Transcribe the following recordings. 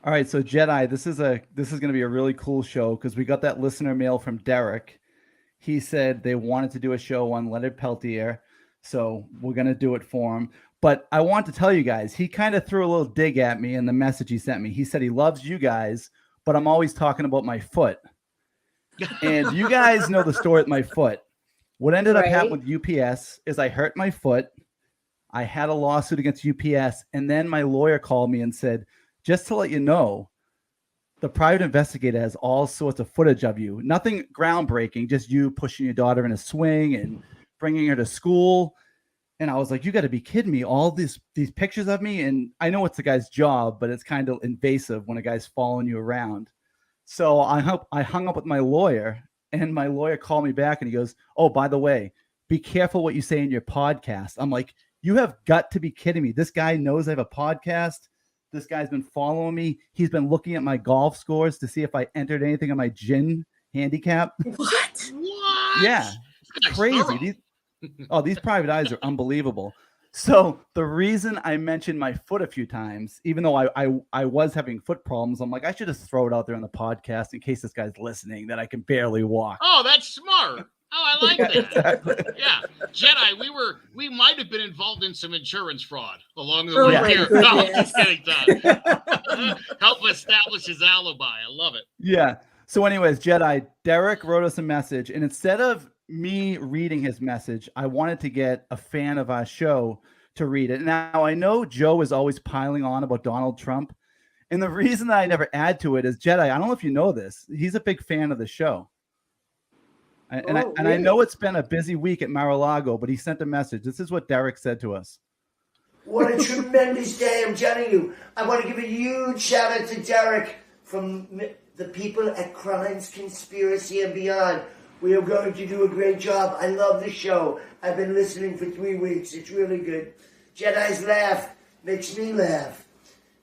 All right, so Jedi, this is going to be a really cool show because we got that listener mail from Derek. He said they wanted to do a show on Leonard Peltier, so we're going to do it for him. But I want to tell you guys, he kind of threw a little dig at me in the message he sent me. He said he loves you guys, but I'm always talking about my foot. And you guys know the story with my foot. What ended up happening with UPS is I hurt my foot. I had a lawsuit against UPS, and then my lawyer called me and said, just to let you know, the private investigator has all sorts of footage of you. Nothing groundbreaking, just you pushing your daughter in a swing and bringing her to school. And I was like, you got to be kidding me. All these pictures of me. And I know it's the guy's job, but it's kind of invasive when a guy's following you around. So I hung up with my lawyer, and my lawyer called me back and he goes, oh, by the way, be careful what you say in your podcast. I'm like, you have got to be kidding me. This guy knows I have a podcast. This guy's been following me. He's been looking at my golf scores to see if I entered anything on my gin handicap. What? Yeah. Crazy. These private eyes are unbelievable. So the reason I mentioned my foot a few times, even though I was having foot problems, I'm like, I should just throw it out there on the podcast in case this guy's listening that I can barely walk. Oh, that's smart. Oh, I like that. Exactly. Yeah, Jedi, we might have been involved in some insurance fraud along the way here. No, just kidding, Todd. Help establish his alibi. I love it. Yeah. So anyways, Jedi, Derek wrote us a message, and instead of me reading his message, I wanted to get a fan of our show to read it. Now, I know Joe is always piling on about Donald Trump, and the reason that I never add to it is Jedi, I don't know if you know this, he's a big fan of the show. And I know it's been a busy week at Mar-a-Lago, but he sent a message. This is what Derek said to us. What a tremendous day, I'm telling you. I want to give a huge shout out to Derek from the people at Crimes, Conspiracy, and Beyond. We are going to do a great job. I love the show. I've been listening for 3 weeks. It's really good. Jedi's laugh makes me laugh.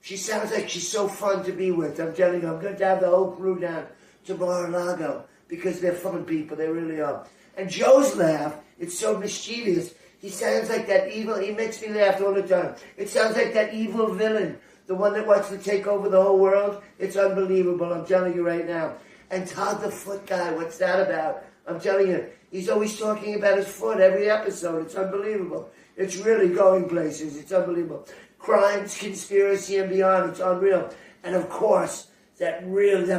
She sounds like she's so fun to be with. I'm telling you, I'm going to have the whole crew down to Mar-a-Lago. Because they're fun people, they really are. And Joe's laugh, it's so mischievous. He sounds like that evil, he makes me laugh all the time. It sounds like that evil villain, the one that wants to take over the whole world. It's unbelievable, I'm telling you right now. And Todd the Foot Guy, what's that about? I'm telling you, he's always talking about his foot every episode. It's unbelievable. It's really going places. It's unbelievable. Crimes, Conspiracy, and Beyond, it's unreal. And of course, that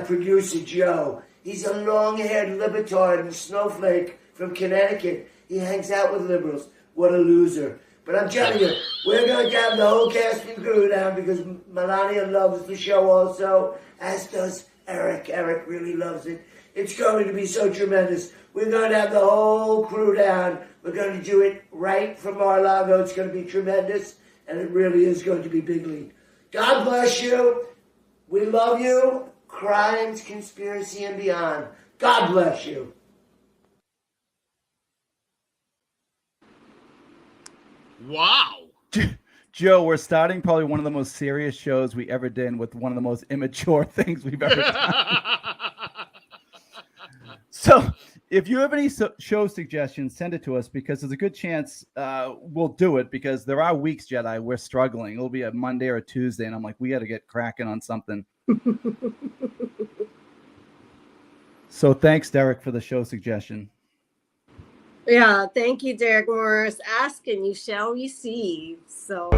producer, Joe. He's a long-haired libtard and snowflake from Connecticut. He hangs out with liberals. What a loser. But I'm telling you, we're going to have the whole cast and crew down because Melania loves the show also, as does Eric. Eric really loves it. It's going to be so tremendous. We're going to have the whole crew down. We're going to do it right from Mar-a-Lago. It's going to be tremendous, and it really is going to be big league. God bless you. We love you. Crimes, Conspiracy, and Beyond. God bless you. Wow. Joe, we're starting probably one of the most serious shows we ever did with one of the most immature things we've ever done. So if you have any show suggestions, send it to us because there's a good chance we'll do it because there are weeks, Jedi, we're struggling. It'll be a Monday or a Tuesday, and I'm like, we got to get cracking on something. So thanks, Derek, for the show suggestion. Yeah, thank you, Derek Morris. Ask and you shall receive. So.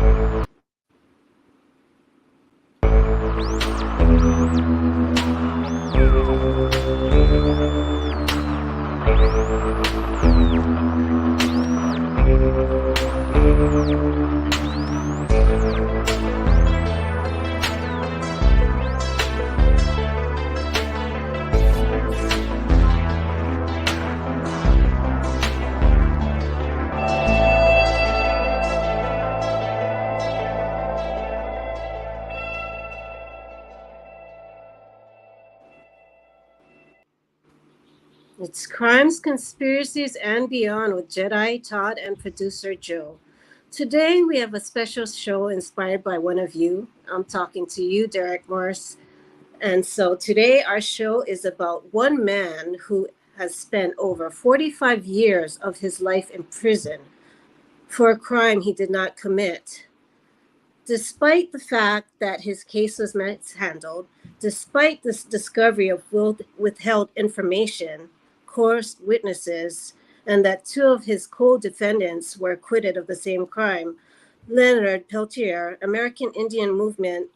It's Crimes, Conspiracies, and Beyond with Jedi, Todd, and producer Joe. Today, we have a special show inspired by one of you. I'm talking to you, Derek Morris. And so today, our show is about one man who has spent over 45 years of his life in prison for a crime he did not commit. Despite the fact that his case was mishandled, despite this discovery of withheld information, coerced witnesses, and that two of his co-defendants were acquitted of the same crime, Leonard Peltier, American Indian movement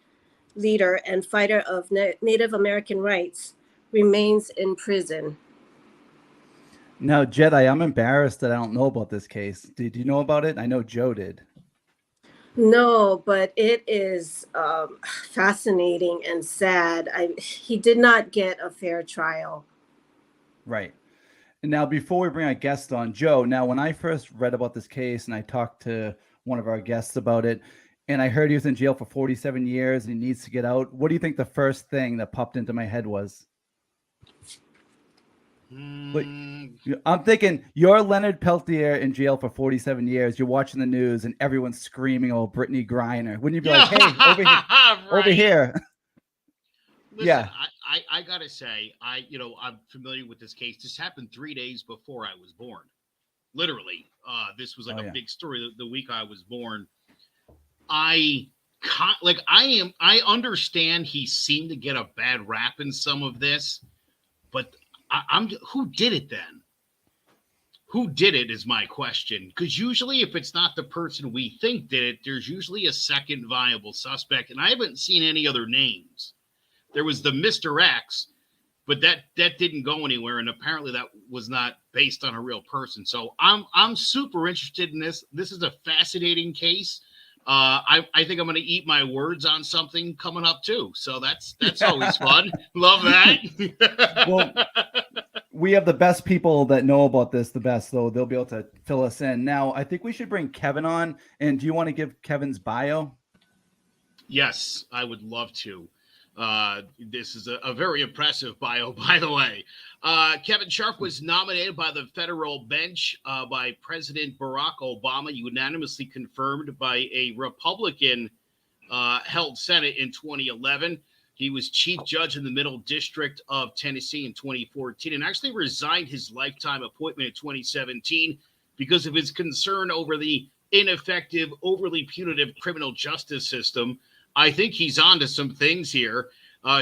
leader and fighter of Native American rights, remains in prison. Now, Jedi, I'm embarrassed that I don't know about this case. Did you know about it? I know Joe did. No, but it is fascinating and sad. He did not get a fair trial. Right. And now, before we bring our guest on, Joe, now, when I first read about this case and I talked to one of our guests about it, and I heard he was in jail for 47 years and he needs to get out, what do you think the first thing that popped into my head was? I'm thinking you're Leonard Peltier in jail for 47 years. You're watching the news and everyone's screaming, "Oh, Brittany Griner." Wouldn't you be like, "Hey, over here, over here"? Listen, Yeah. I gotta say, I'm familiar with this case. This happened 3 days before I was born. Literally, this was like a big story the week I was born. I understand he seemed to get a bad rap in some of this, but who did it then? Who did it is my question. Because usually if it's not the person we think did it, there's usually a second viable suspect. And I haven't seen any other names. There was the Mr. X, but that didn't go anywhere. And apparently that was not based on a real person. So I'm super interested in this. This is a fascinating case. I think I'm going to eat my words on something coming up too. So that's always fun. Love that. Well, we have the best people that know about this the best, though. They'll be able to fill us in. Now, I think we should bring Kevin on. And do you want to give Kevin's bio? Yes, I would love to. This is a very impressive bio, by the way. Kevin Sharp was nominated by the federal bench by President Barack Obama, unanimously confirmed by a Republican held Senate in 2011. He was chief judge in the Middle District of Tennessee in 2014 and actually resigned his lifetime appointment in 2017 because of his concern over the ineffective, overly punitive criminal justice system. I think he's on to some things here.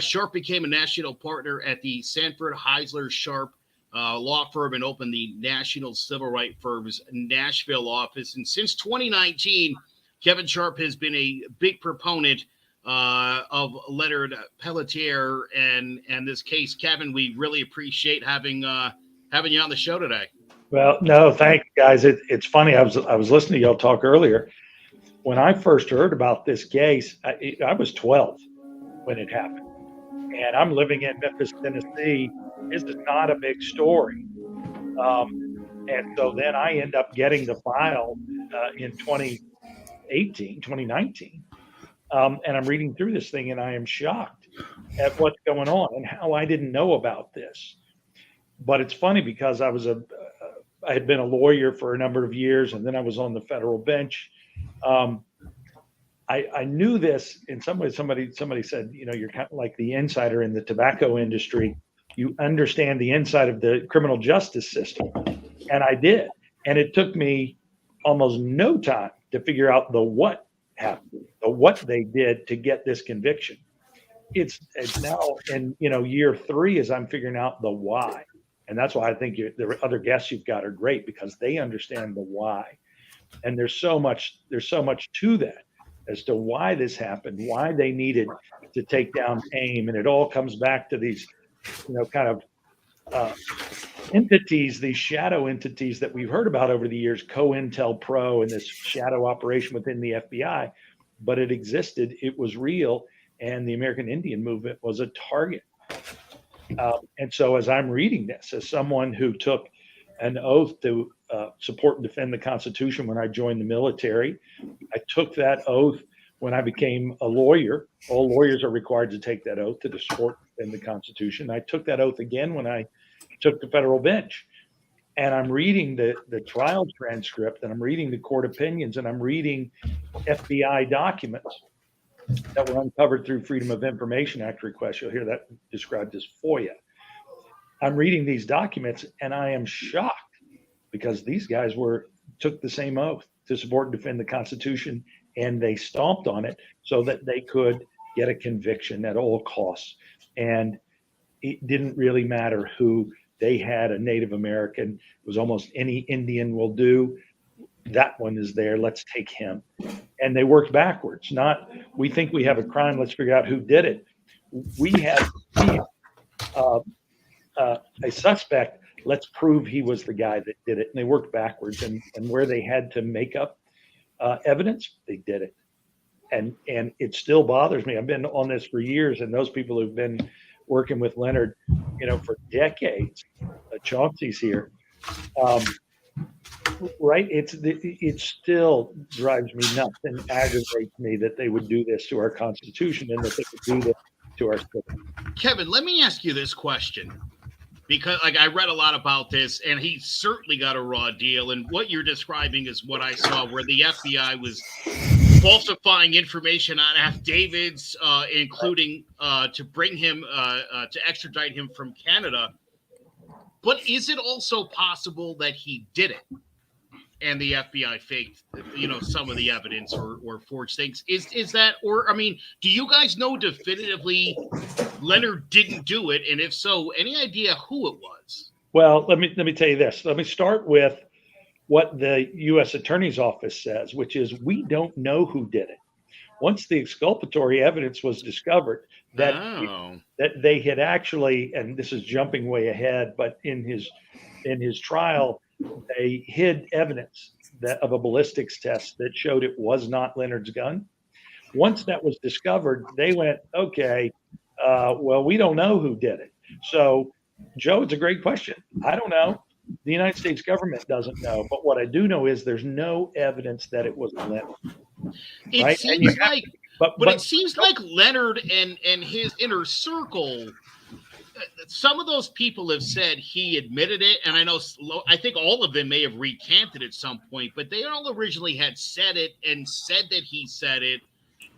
Sharp became a national partner at the Sanford Heisler Sharp law firm and opened the National Civil Rights Firm's Nashville office. And since 2019, Kevin Sharp has been a big proponent of Leonard Peltier and this case. Kevin, we really appreciate having you on the show today. Well, no, thank you, guys. It's funny. I was listening to y'all talk earlier. When I first heard about this case, I was 12 when it happened, and I'm living in Memphis, Tennessee. This is not a big story, and so then I end up getting the file in 2019. And I'm reading through this thing, and I am shocked at what's going on and how I didn't know about this. But it's funny because I had been a lawyer for a number of years, and then I was on the federal bench. I knew this in some ways. Somebody said, you're kind of like the insider in the tobacco industry. You understand the inside of the criminal justice system, and I did. And it took me almost no time to figure out the what happened, what they did to get this conviction. It's now in year 3 as I'm figuring out the why, and that's why I think the other guests you've got are great because they understand the why, and there's so much to that as to why this happened, why they needed to take down AIM, and it all comes back to these kind of entities, these shadow entities that we've heard about over the years, COINTELPRO and this shadow operation within the FBI, but it existed, it was real, and the American Indian movement was a target. And so as I'm reading this, as someone who took an oath to support and defend the Constitution when I joined the military, I took that oath when I became a lawyer. All lawyers are required to take that oath to support and defend the Constitution. I took that oath again when I took the federal bench, and I'm reading the trial transcript, and I'm reading the court opinions, and I'm reading FBI documents that were uncovered through Freedom of Information Act requests. You'll hear that described as FOIA. I'm reading these documents, and I am shocked because these guys took the same oath to support and defend the Constitution and they stomped on it so that they could get a conviction at all costs. And it didn't really matter who. They had a Native American. It was almost any Indian will do. That one is there. Let's take him. And they worked backwards. Not, we think we have a crime. Let's figure out who did it. We have a suspect. Let's prove he was the guy that did it. And they worked backwards. And where they had to make up evidence, they did it. And it still bothers me. I've been on this for years, and those people who've been working with Leonard, for decades, Chauncey's here, right? It still drives me nuts and aggravates me that they would do this to our Constitution and that they would do this to our citizens. Kevin, let me ask you this question, because I read a lot about this, and he certainly got a raw deal. And what you're describing is what I saw, where the FBI was falsifying information on affidavits, including to bring him to extradite him from Canada. But is it also possible that he did it and the FBI faked, some of the evidence or forged things? Is that, or, do you guys know definitively Leonard didn't do it? And if so, any idea who it was? Well, let me tell you this. Let me start with what the U.S. Attorney's Office says, which is we don't know who did it. Once the exculpatory evidence was discovered, that they had actually, and this is jumping way ahead, but in his trial, they hid evidence of a ballistics test that showed it was not Leonard's gun. Once that was discovered, they went, okay, well, we don't know who did it. So, Joe, it's a great question. I don't know. The United States government doesn't know. But what I do know is there's no evidence that it was Leonard. It right? seems like, but it seems like Leonard and his inner circle, some of those people have said he admitted it, and I think all of them may have recanted at some point, but they all originally had said it and said that he said it.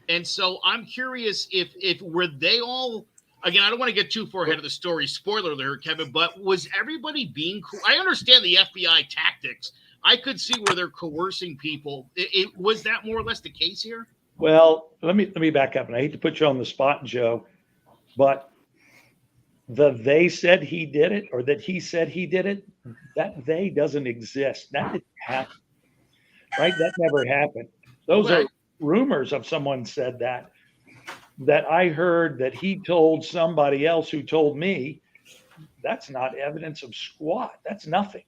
And so I'm curious if were they all, again, I don't want to get too far ahead of the story, spoiler alert, Kevin, but was everybody being I understand the FBI tactics. I could see where they're coercing people. Was that more or less the case here? Well, let me back up, and I hate to put you on the spot, Joe, but they said he did it, or that he said he did it, that they doesn't exist. That didn't happen, right? That never happened. Those are rumors of someone said that I heard that he told somebody else who told me. That's not evidence of squat. That's nothing.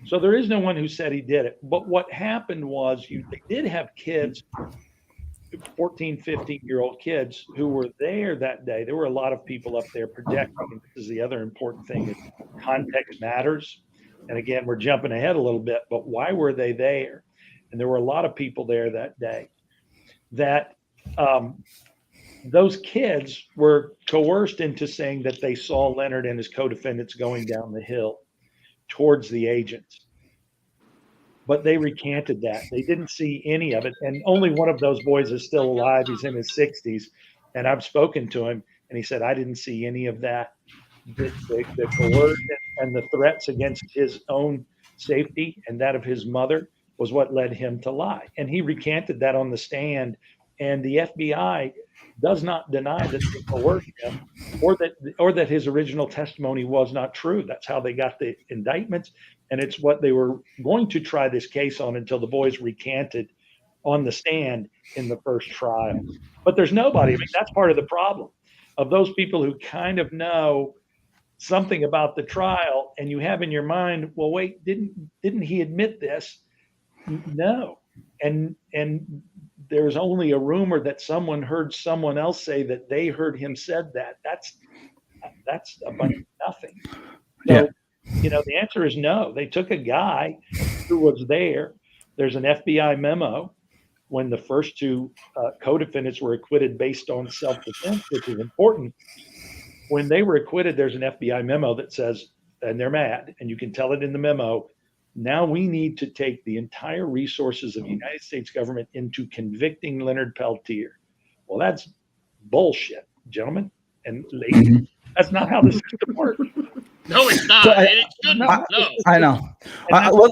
So there is no one who said he did it. But what happened was they did have kids, 14, 15-year-old kids who were there that day. There were a lot of people up there projecting. This is the other important thing, is context matters. And again, we're jumping ahead a little bit, but why were they there? And there were a lot of people there that day. That those kids were coerced into saying that they saw Leonard and his co-defendants going down the hill towards the agents. But they recanted that. They didn't see any of it. And only one of those boys is still alive. He's in his 60s. And I've spoken to him, and he said, I didn't see any of that. The coercion and the threats against his own safety and that of his mother was what led him to lie. And he recanted that on the stand. And the FBI does not deny that they coerced him, or that his original testimony was not true. That's how they got the indictments, and it's what they were going to try this case on until the boys recanted on the stand in the first trial. But there's nobody. That's part of the problem of those people who kind of know something about the trial, and you have in your mind, well, wait, didn't he admit this? No, and there's only a rumor that someone heard someone else say that they heard him said that. That's a bunch of nothing. So, the answer is no. They took a guy who was there. There's an FBI memo when the first two co-defendants were acquitted based on self-defense, which is important. When they were acquitted, there's an FBI memo that says, and they're mad, and you can tell it in the memo, now we need to take the entire resources of the United States government into convicting Leonard Peltier. Well, that's bullshit, gentlemen and ladies. That's not how the system works. No, it's not. So It shouldn't. No. I know.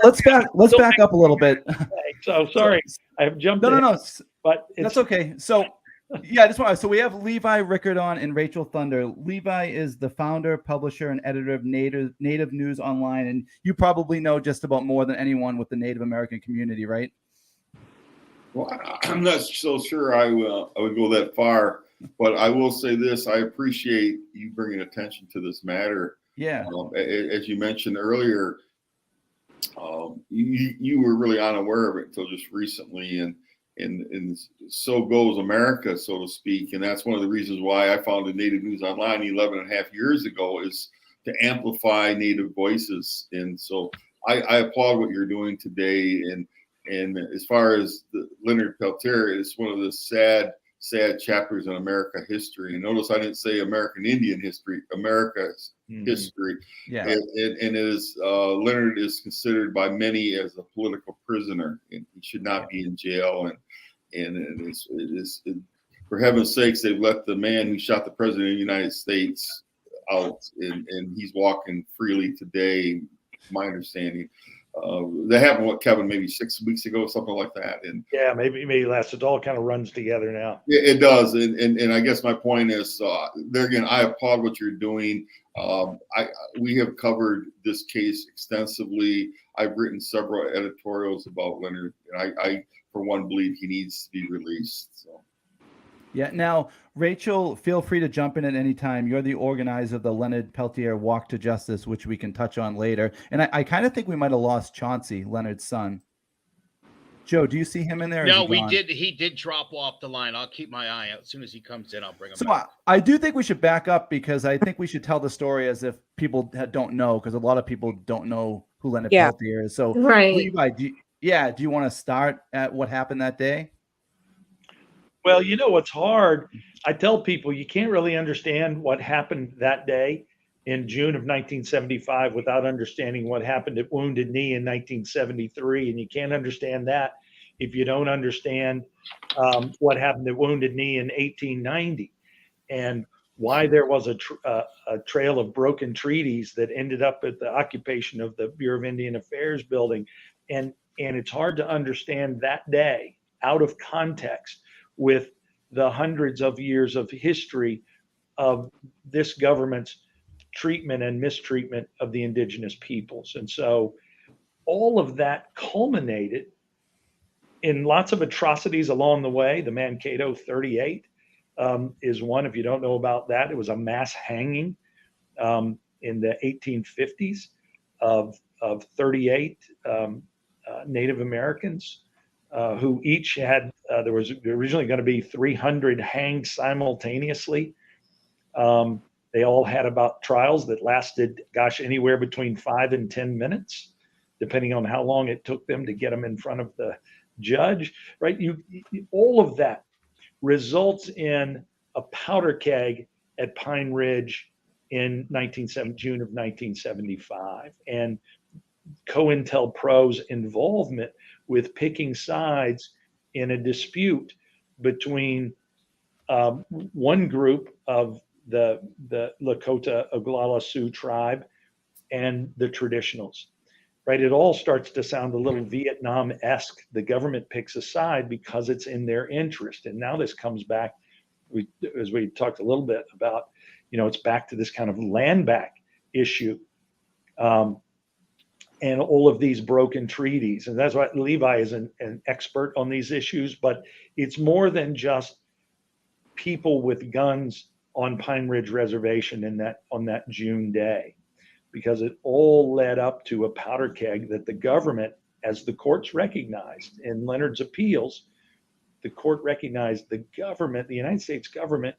Let's back up a little bit. So sorry, I have jumped. No. But that's okay. So yeah, I just want. So we have Levi Rickard on and Rachel Thunder. Levi is the founder, publisher, and editor of Native News Online, and you probably know just about more than anyone with the Native American community, right? Well, I'm not so sure I would go that far, but I will say this: I appreciate you bringing attention to this matter. Yeah. As you mentioned earlier, you were really unaware of it until just recently, and so goes America, so to speak. And that's one of the reasons why I founded Native News Online 11 and a half years ago, is to amplify Native voices. And so I applaud what you're doing today. And as far as Leonard Peltier, it's one of the sad chapters in America history. And notice I didn't say American Indian history, America's history. Yeah. And it is, Leonard is considered by many as a political prisoner, and he should not be in jail. And it's for heaven's sakes, they've let the man who shot the president of the United States out, and he's walking freely today, my understanding. That happened, Kevin, maybe 6 weeks ago, something like that. And yeah, maybe last. It all kind of runs together now. It does. And I guess my point is, there again, I applaud what you're doing. We have covered this case extensively. I've written several editorials about Leonard, and I for one, believe he needs to be released. So. Yeah. Now, Rachel, feel free to jump in at any time. You're the organizer of the Leonard Peltier Walk to Justice, which we can touch on later. And I kind of think we might have lost Chauncey, Leonard's son. Joe, do you see him in there? No, we did. He did drop off the line. I'll keep my eye out. As soon as he comes in, I'll bring him back. I do think we should back up, because I think we should tell the story as if people don't know, because a lot of people don't know who Leonard Peltier is. So, right. Levi, do you want to start at what happened that day? Well, you know what's hard? I tell people you can't really understand what happened that day in June of 1975 without understanding what happened at Wounded Knee in 1973. And you can't understand that if you don't understand what happened at Wounded Knee in 1890, and why there was a trail of broken treaties that ended up at the occupation of the Bureau of Indian Affairs building. And it's hard to understand that day out of context with the hundreds of years of history of this government's treatment and mistreatment of the indigenous peoples. And so all of that culminated in lots of atrocities along the way. The Mankato 38 is one. If you don't know about that, it was a mass hanging in the 1850s of 38 Native Americans who each had, there was originally going to be 300 hanged simultaneously. They all had about trials that lasted, anywhere between 5 and 10 minutes, depending on how long it took them to get them in front of the judge, right? All of that results in a powder keg at Pine Ridge in June of 1975. And COINTELPRO's involvement with picking sides in a dispute between one group of the Lakota Oglala Sioux tribe and the traditionals, right? It all starts to sound a little Vietnam-esque. The government picks a side because it's in their interest. And now this comes back, as we talked a little bit about, it's back to this kind of land back issue. And all of these broken treaties. And that's why Levi is an expert on these issues, but it's more than just people with guns on Pine Ridge Reservation on that June day, because it all led up to a powder keg that the government, as the courts recognized in Leonard's appeals, the court recognized the government, the United States government,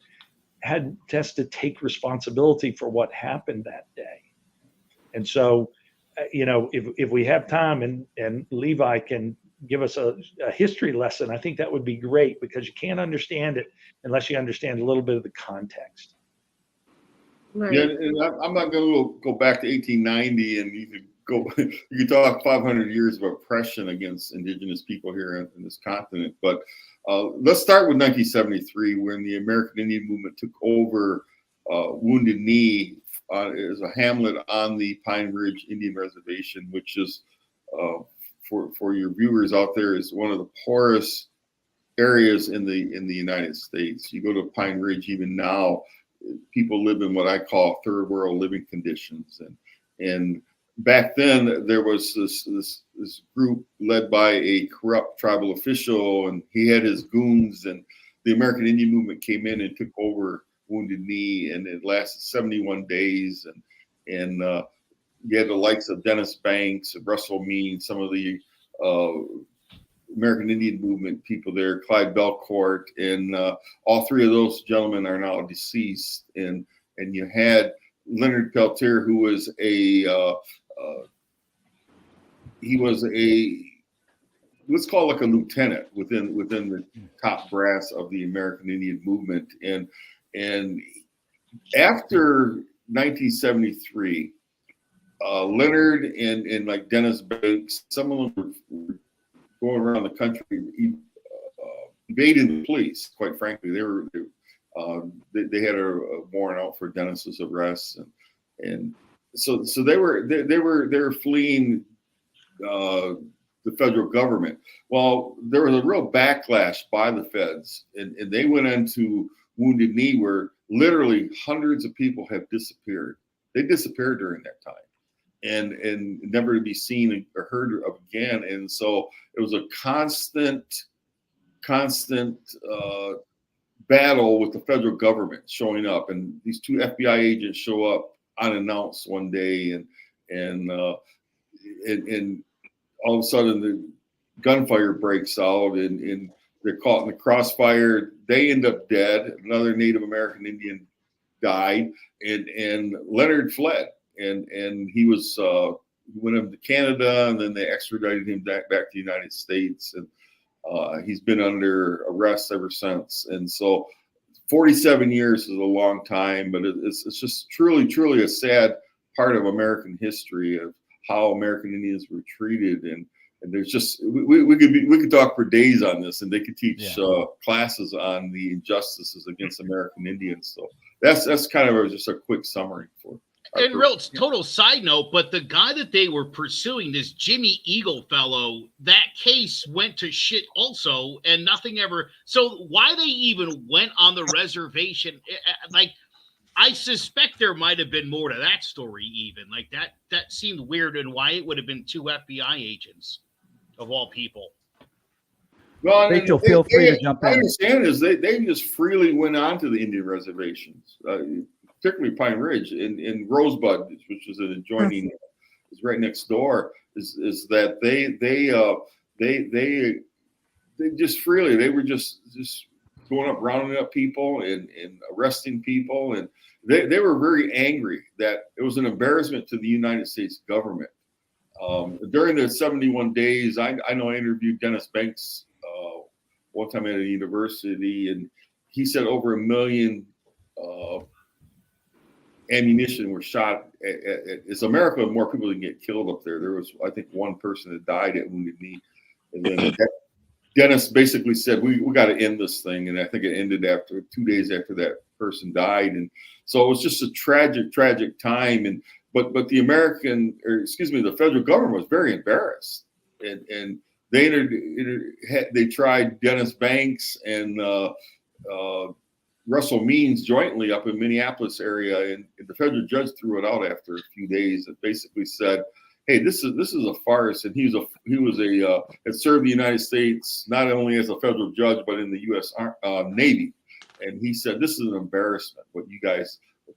had to take responsibility for what happened that day. And so, if we have time and Levi can give us a history lesson, I think that would be great, because you can't understand it unless you understand a little bit of the context. Right. Yeah, and I'm not going to go back to 1890, and you could talk 500 years of oppression against indigenous people here in this continent. But let's start with 1973, when the American Indian movement took over Wounded Knee is a hamlet on the Pine Ridge Indian Reservation, which is for your viewers out there, is one of the poorest areas in the United States. You go to Pine Ridge even now, people live in what I call third world living conditions, and back then there was this group led by a corrupt tribal official, and he had his goons, and the American Indian movement came in and took over Wounded Knee, and it lasted 71 days, and you had the likes of Dennis Banks, Russell Means, some of the American Indian movement people there, Clyde Belcourt, and all three of those gentlemen are now deceased. And you had Leonard Peltier, who was let's call it like a lieutenant within the top brass of the American Indian movement. And after 1973, Leonard and like Dennis Banks, some of them were going around the country, evading the police. Quite frankly, they had a warrant out for Dennis's arrest, and so they were fleeing the federal government. Well, there was a real backlash by the feds, and they went into Wounded Knee, where literally hundreds of people have disappeared. They disappeared during that time, and never to be seen or heard of again. And so it was a constant battle with the federal government showing up. And these two FBI agents show up unannounced one day, and all of a sudden the gunfire breaks out, and they're caught in the crossfire. They end up dead. Another Native American Indian died, and Leonard fled, and he was went up to Canada, and then they extradited him back to the United States, and he's been under arrest ever since. And so 47 years is a long time, but it's just truly a sad part of American history of how American Indians were treated. And there's just we could talk for days on this, and they could teach classes on the injustices against American Indians. So that's kind of just a quick summary for. And real total side note, but the guy that they were pursuing, this Jimmy Eagle fellow, that case went to shit also, and nothing ever. So why they even went on the reservation? Like, I suspect there might have been more to that story. Even like that seemed weird, and why it would have been two FBI agents of all people. Well, Rachel, feel free to jump in. I understand is they just freely went on to the Indian reservations. Particularly Pine Ridge in Rosebud, which is an adjoining, is right next door. Is that they just freely, they were just going up, rounding up people and arresting people, and they were very angry that it was an embarrassment to the United States government. During the 71 days, I know I interviewed Dennis Banks one time at a university, and he said over 1 million. Ammunition were shot it's America, more people didn't get killed up there. There was, I think, one person that died at Wounded Knee. And then Dennis basically said, we got to end this thing. And I think it ended after 2 days after that person died. And so it was just a tragic time. And but the the federal government was very embarrassed. And they tried Dennis Banks and Russell Means jointly up in Minneapolis area, and the federal judge threw it out after a few days. It basically said, "Hey, this is a farce." And he had served the United States not only as a federal judge but in the U.S. Navy, and he said, "This is an embarrassment what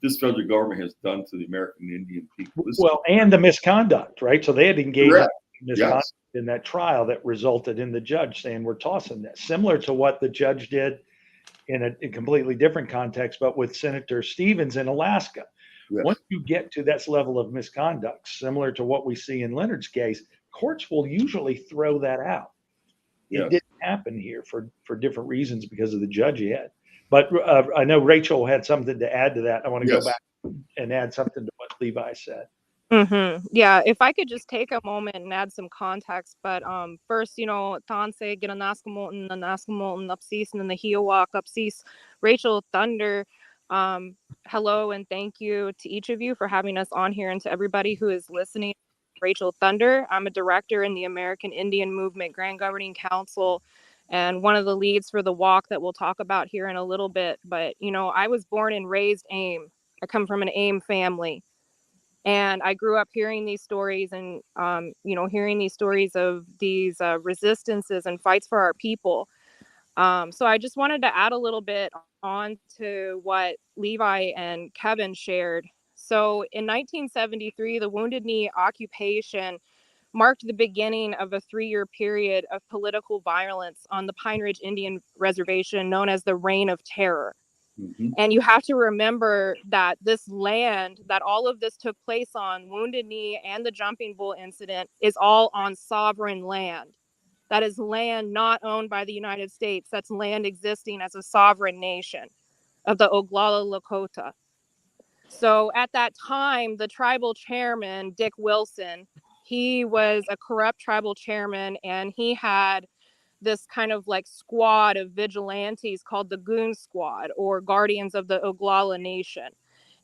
this federal government has done to the American Indian people." And the misconduct, right? So they had engaged in misconduct in that trial that resulted in the judge saying, "We're tossing that," similar to what the judge did in a completely different context, but with Senator Stevens in Alaska. Yes. Once you get to that level of misconduct, similar to what we see in Leonard's case, courts will usually throw that out. It didn't happen here for different reasons because of the judge he had. But I know Rachel had something to add to that. I want to go back and add something to what Levi said. Mm-hmm. Yeah, if I could just take a moment and add some context, but first, Tanse Ginanaskamotan and Naskamotan upseas and then the Hiawak upseas, Rachel Thunder, hello and thank you to each of you for having us on here, and to everybody who is listening. Rachel Thunder. I'm a director in the American Indian Movement Grand Governing Council and one of the leads for the walk that we'll talk about here in a little bit. But, you know, I was born and raised AIM. I come from an AIM family. And I grew up hearing these stories and, you know, hearing these stories of these resistances and fights for our people. So I just wanted to add a little bit on to what Levi and Kevin shared. So in 1973, the Wounded Knee occupation marked the beginning of a 3-year period of political violence on the Pine Ridge Indian Reservation known as the Reign of Terror. Mm-hmm. And you have to remember that this land that all of this took place on, Wounded Knee and the Jumping Bull incident, is all on sovereign land. That is land not owned by the United States. That's land existing as a sovereign nation of the Oglala Lakota. So at that time, the tribal chairman, Dick Wilson, he was a corrupt tribal chairman, and he had this kind of like squad of vigilantes called the Goon Squad, or Guardians of the Oglala Nation.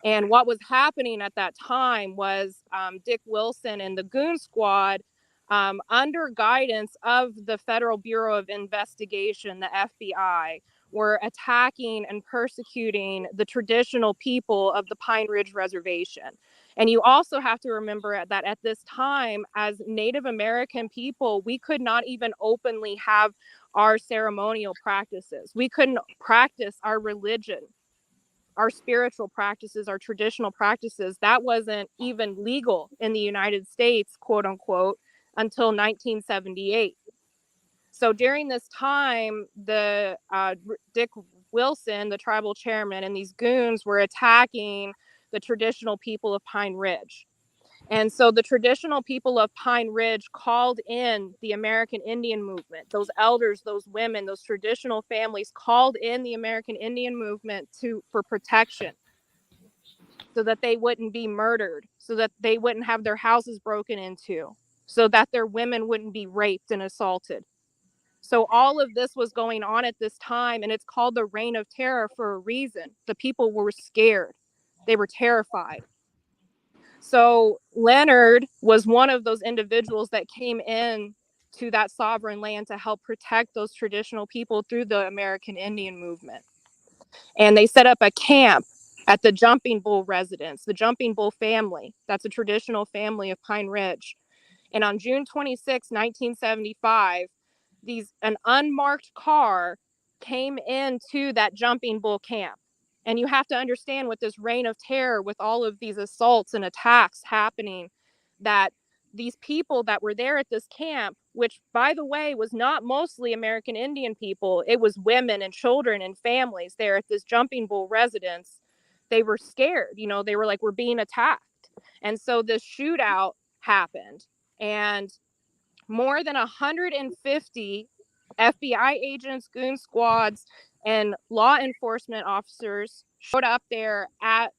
And what was happening at that time was Dick Wilson and the Goon Squad, under guidance of the Federal Bureau of Investigation, the FBI, were attacking and persecuting the traditional people of the Pine Ridge Reservation. And you also have to remember that at this time, as Native American people, we could not even openly have our ceremonial practices. We couldn't practice our religion, our spiritual practices, our traditional practices. That wasn't even legal in the United States, quote unquote, until 1978. So during this time, the Dick Wilson, the tribal chairman, and these goons were attacking the traditional people of Pine Ridge. And so the traditional people of Pine Ridge called in the American Indian movement. Those elders, those women, those traditional families called in the American Indian movement for protection, so that they wouldn't be murdered, so that they wouldn't have their houses broken into, so that their women wouldn't be raped and assaulted. So all of this was going on at this time, and it's called the Reign of Terror for a reason. The people were scared. They were terrified. So Leonard was one of those individuals that came in to that sovereign land to help protect those traditional people through the American Indian movement. And they set up a camp at the Jumping Bull residence, the Jumping Bull family. That's a traditional family of Pine Ridge. And on June 26, 1975, an unmarked car came into that Jumping Bull camp. And you have to understand, with this reign of terror, with all of these assaults and attacks happening, that these people that were there at this camp, which, by the way, was not mostly American Indian people, it was women and children and families there at this Jumping Bull residence, they were scared. You know, they were like, we're being attacked. And so this shootout happened. And more than 150 FBI agents, goon squads, and law enforcement officers showed up there at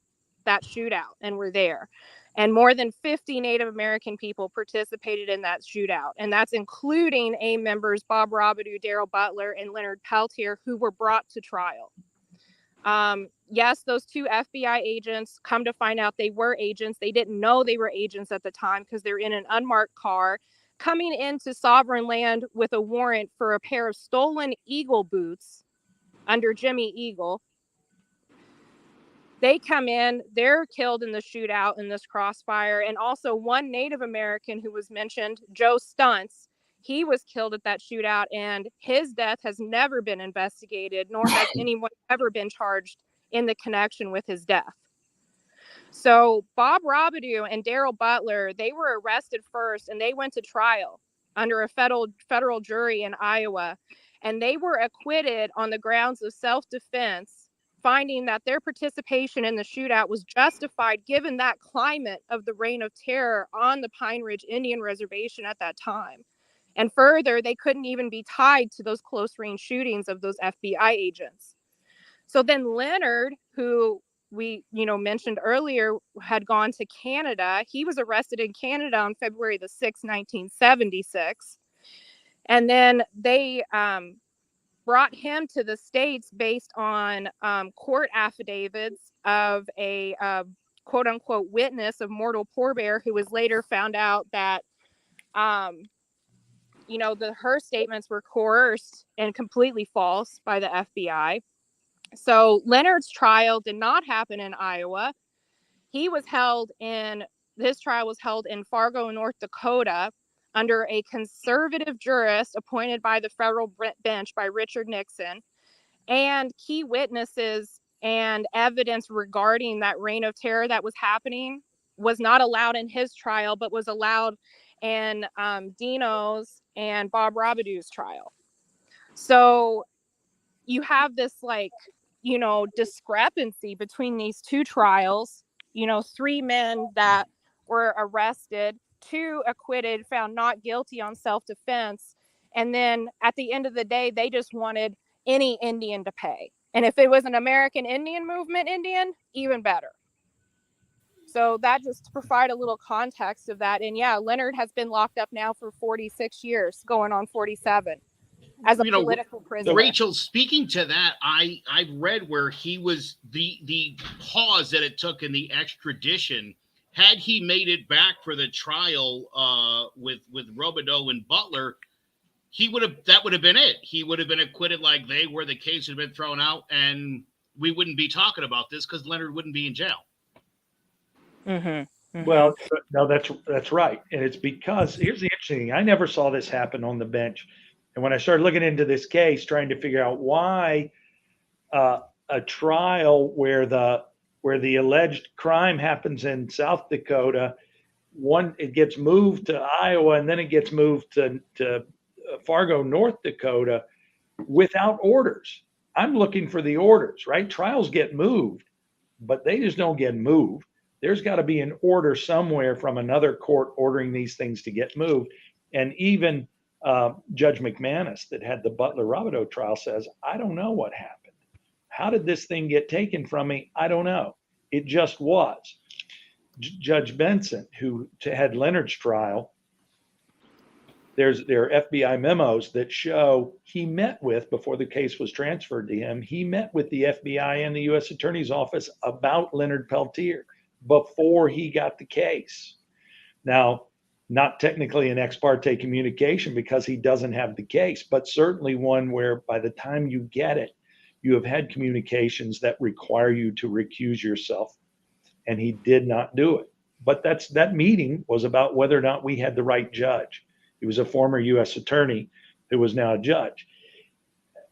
that shootout and were there. And more than 50 Native American people participated in that shootout. And that's including AIM members Bob Robidoux, Daryl Butler, and Leonard Peltier, who were brought to trial. Yes, those 2 FBI agents, come to find out they were agents. They didn't know they were agents at the time because they're in an unmarked car coming into sovereign land with a warrant for a pair of stolen Eagle boots under Jimmy Eagle. They come in, they're killed in the shootout in this crossfire. And also one Native American who was mentioned, Joe Stunts, he was killed at that shootout, and his death has never been investigated, nor has anyone ever been charged in the connection with his death. So Bob Robidoux and Daryl Butler, they were arrested first, and they went to trial under a federal jury in Iowa, and they were acquitted on the grounds of self-defense, finding that their participation in the shootout was justified given that climate of the reign of terror on the Pine Ridge Indian Reservation at that time. And further, they couldn't even be tied to those close-range shootings of those FBI agents. So then Leonard, who we mentioned earlier, had gone to Canada. He was arrested in Canada on February the 6th, 1976. And then they brought him to the States based on court affidavits of a quote unquote witness of mortal forebear who was later found out that, her statements were coerced and completely false by the FBI. So Leonard's trial did not happen in Iowa. This trial was held in Fargo, North Dakota, under a conservative jurist appointed by the federal bench by Richard Nixon. And key witnesses and evidence regarding that reign of terror that was happening was not allowed in his trial, but was allowed in Dino's and Bob Robidoux's trial. So you have this discrepancy between these two trials. 3 men that were arrested, 2 acquitted, found not guilty on self-defense. And then at the end of the day, they just wanted any Indian to pay. And if it was an American Indian movement Indian, even better. So that just to provide a little context of that. And yeah, Leonard has been locked up now for 46 years, going on 47. As a political prisoner. Rachel, speaking to that, I've read where he was the pause that it took in the extradition. Had he made it back for the trial with Robideau and Butler, that would have been it. He would have been acquitted like they were. The case had been thrown out, and we wouldn't be talking about this because Leonard wouldn't be in jail. Mm-hmm. Mm-hmm. Well, no, that's right, and it's because here's the interesting thing: I never saw this happen on the bench. And when I started looking into this case, trying to figure out why a trial where the alleged crime happens in South Dakota, it gets moved to Iowa and then it gets moved to Fargo, North Dakota, without orders. I'm looking for the orders, right? Trials get moved, but they just don't get moved. There's got to be an order somewhere from another court ordering these things to get moved. And even Judge McManus that had the Butler Robideau trial says, I don't know what happened. How did this thing get taken from me? I don't know. It just was. Judge Benson, who had Leonard's trial, there are FBI memos that show he met with, before the case was transferred to him, he met with the FBI and the U.S. Attorney's Office about Leonard Peltier before he got the case. Now, not technically an ex parte communication because he doesn't have the case, but certainly one where by the time you get it, you have had communications that require you to recuse yourself. And he did not do it. But that meeting was about whether or not we had the right judge. He was a former U.S. attorney who was now a judge.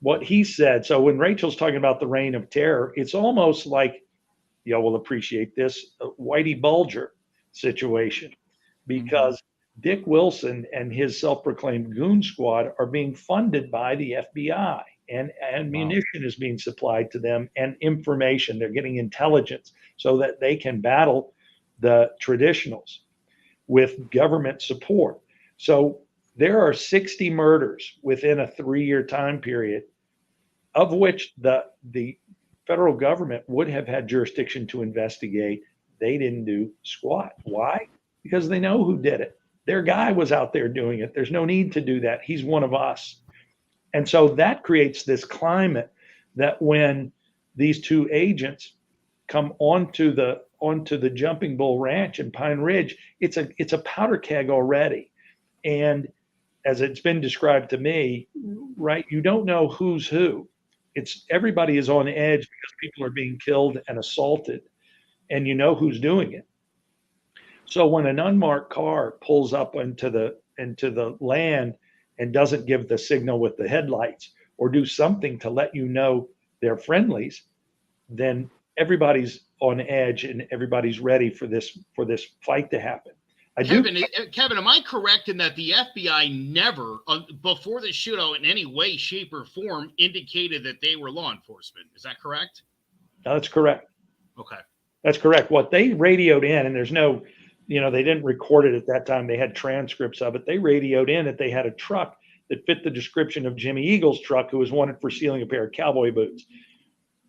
What he said, so when Rachel's talking about the reign of terror, it's almost like, y'all will appreciate this, a Whitey Bulger situation, because Dick Wilson and his self-proclaimed goon squad are being funded by the FBI, and ammunition is being supplied to them and information. They're getting intelligence so that they can battle the traditionals with government support. So there are 60 murders within a 3-year time period, of which the federal government would have had jurisdiction to investigate. They didn't do squat. Why? Because they know who did it. Their guy was out there doing it. There's no need to do that. He's one of us. And so that creates this climate that when these 2 agents come onto the Jumping Bull Ranch in Pine Ridge, it's a powder keg already. And as it's been described to me, right, you don't know who's who. Everybody is on edge because people are being killed and assaulted, and you know who's doing it. So when an unmarked car pulls up into the land and doesn't give the signal with the headlights or do something to let you know they're friendlies, then everybody's on edge and everybody's ready for this fight to happen. Kevin, am I correct in that the FBI never, before the shootout in any way, shape, or form, indicated that they were law enforcement? Is that correct? No, that's correct. Okay. That's correct. What they radioed in, and there's no, they didn't record it at that time. They had transcripts of it. They radioed in that they had a truck that fit the description of Jimmy Eagle's truck, who was wanted for stealing a pair of cowboy boots.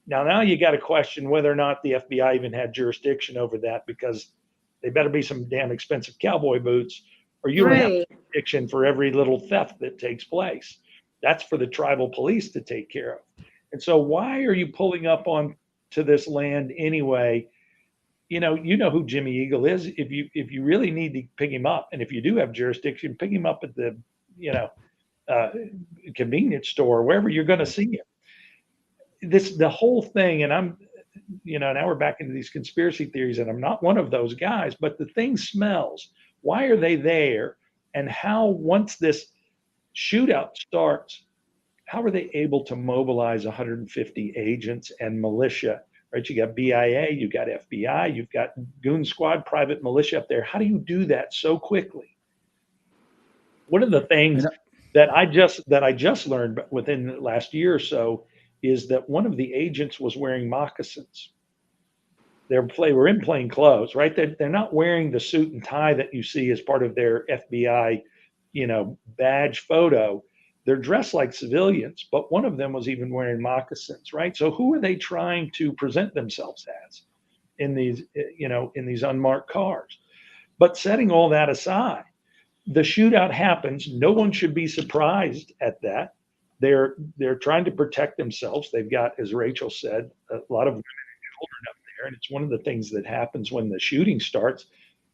Now you got to question whether or not the FBI even had jurisdiction over that, because they better be some damn expensive cowboy boots, or you don't have jurisdiction for every little theft that takes place. That's for the tribal police to take care of. And so why are you pulling up on to this land anyway? You know who Jimmy Eagle is. If you really need to pick him up, and if you do have jurisdiction, pick him up at the convenience store, wherever you're going to see him. The whole thing, and I'm, now we're back into these conspiracy theories, and I'm not one of those guys, but the thing smells. Why are they there? And how, once this shootout starts, how are they able to mobilize 150 agents and militia? Right? You got BIA, you got FBI, you've got goon squad, private militia up there. How do you do that so quickly? One of the things that I just learned within the last year or so is that one of the agents was wearing moccasins. They were in plain clothes, right? They're not wearing the suit and tie that you see as part of their FBI, badge photo. They're dressed like civilians, but one of them was even wearing moccasins, right? So who are they trying to present themselves as in these, in these unmarked cars? But setting all that aside, the shootout happens. No one should be surprised at that. They're trying to protect themselves. They've got, as Rachel said, a lot of women and children up there. And it's one of the things that happens when the shooting starts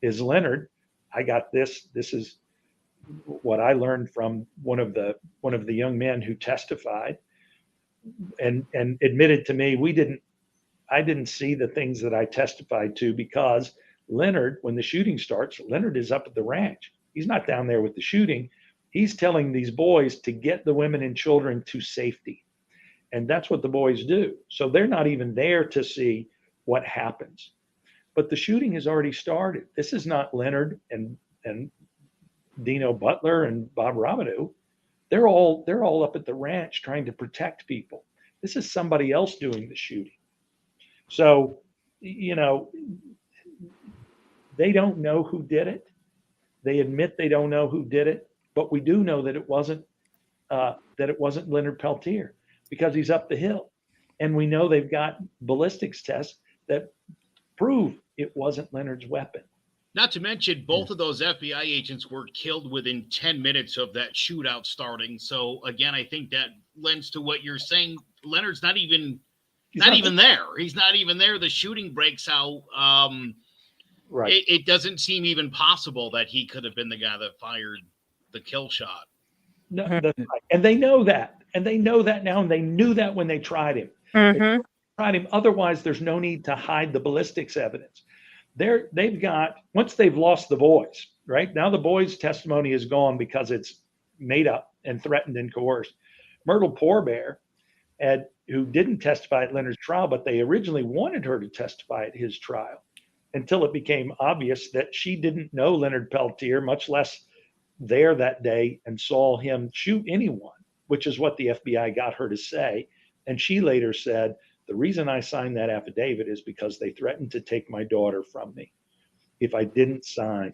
is, Leonard, I got this. This is what I learned from one of the young men who testified and admitted to me, I didn't see the things that I testified to, because Leonard, when the shooting starts, Leonard is up at the ranch. He's not down there with the shooting. He's telling these boys to get the women and children to safety. And that's what the boys do. So they're not even there to see what happens. But the shooting has already started. This is not Leonard and Dino Butler and Bob Robidoux. They're all up at the ranch trying to protect people. This is somebody else doing the shooting. So, they don't know who did it. They admit they don't know who did it, but we do know that it wasn't Leonard Peltier, because he's up the hill. And we know they've got ballistics tests that prove it wasn't Leonard's weapon. Not to mention, both of those FBI agents were killed within 10 minutes of that shootout starting. So again, I think that lends to what you're saying. Leonard's not even there. He's not even there. The shooting breaks out. Right. It doesn't seem even possible that he could have been the guy that fired the kill shot. No, that's right. And they know that. And they know that now. And they knew that when they tried him. Mm-hmm. They tried him. Otherwise, there's no need to hide the ballistics evidence. They've got, once they've lost the boys, right? Now the boys' testimony is gone because it's made up and threatened and coerced. Myrtle Poorbear, who didn't testify at Leonard's trial, but they originally wanted her to testify at his trial, until it became obvious that she didn't know Leonard Peltier, much less there that day, and saw him shoot anyone, which is what the FBI got her to say. And she later said, the reason I signed that affidavit is because they threatened to take my daughter from me if I didn't sign.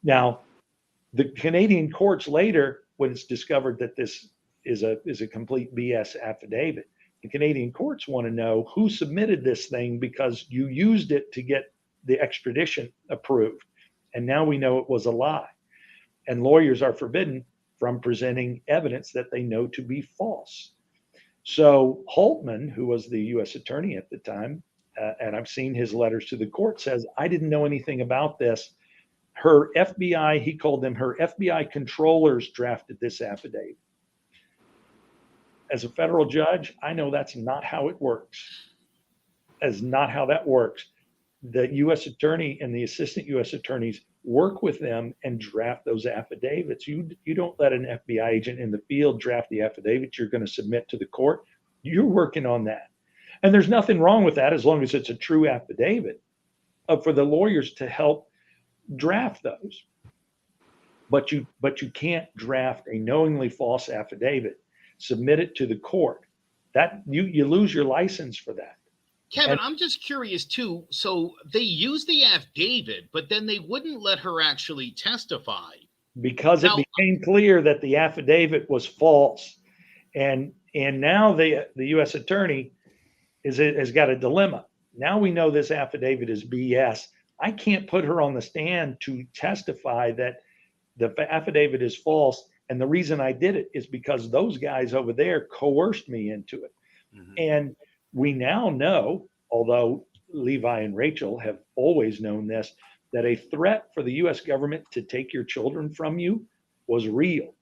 Now, the Canadian courts later, when it's discovered that this is a complete BS affidavit, the Canadian courts want to know who submitted this thing, because you used it to get the extradition approved. And now we know it was a lie. And lawyers are forbidden from presenting evidence that they know to be false. So Holtman, who was the U.S. attorney at the time, and I've seen his letters to the court, says, I didn't know anything about this. Her FBI, he called them her FBI controllers, drafted this affidavit. As a federal judge, I know that's not how it works. That's not how that works. The U.S. attorney and the assistant U.S. attorneys work with them and draft those affidavits. You don't let an FBI agent in the field draft the affidavit you're going to submit to the court. You're working on that. And there's nothing wrong with that, as long as it's a true affidavit, for the lawyers to help draft those. But you can't draft a knowingly false affidavit, submit it to the court. That you lose your license for that. Kevin, I'm just curious too. So they used the affidavit, but then they wouldn't let her actually testify. Because it became clear that the affidavit was false. And now the U.S. attorney has got a dilemma. Now we know this affidavit is BS. I can't put her on the stand to testify that the affidavit is false And the reason I did it is because those guys over there coerced me into it. Mhm. And we now know, although Levi and Rachel have always known this, that a threat for the U.S. government to take your children from you was real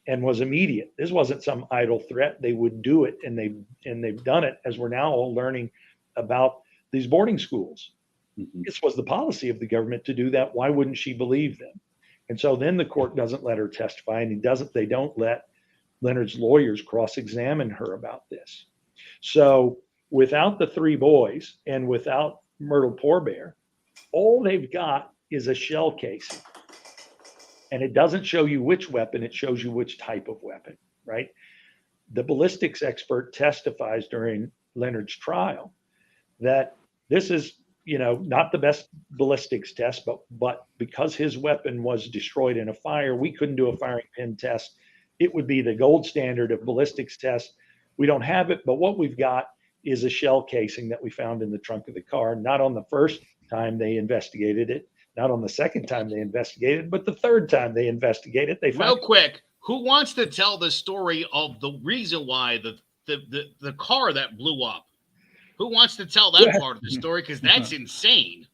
and was immediate. This wasn't some idle threat. They would do it, and they've done it, as we're now all learning about these boarding schools. Mhm. This was the policy of the government to do that. Why wouldn't she believe them? And so then the court doesn't let her testify, and they don't let Leonard's lawyers cross-examine her about this. So without the three boys and without Myrtle Poorbear, all they've got is a shell casing. And it doesn't show you which weapon, it shows you which type of weapon, right? The ballistics expert testifies during Leonard's trial that this is, not the best ballistics test, but because his weapon was destroyed in a fire, we couldn't do a firing pin test. It would be the gold standard of ballistics test. We don't have it, but what we've got is a shell casing that we found in the trunk of the car. Not on the first time they investigated it, not on the second time they investigated, but the third time they investigated, they found. Real quick, who wants to tell the story of the reason why the car that blew up? Who wants to tell that part of the story? Because that's insane.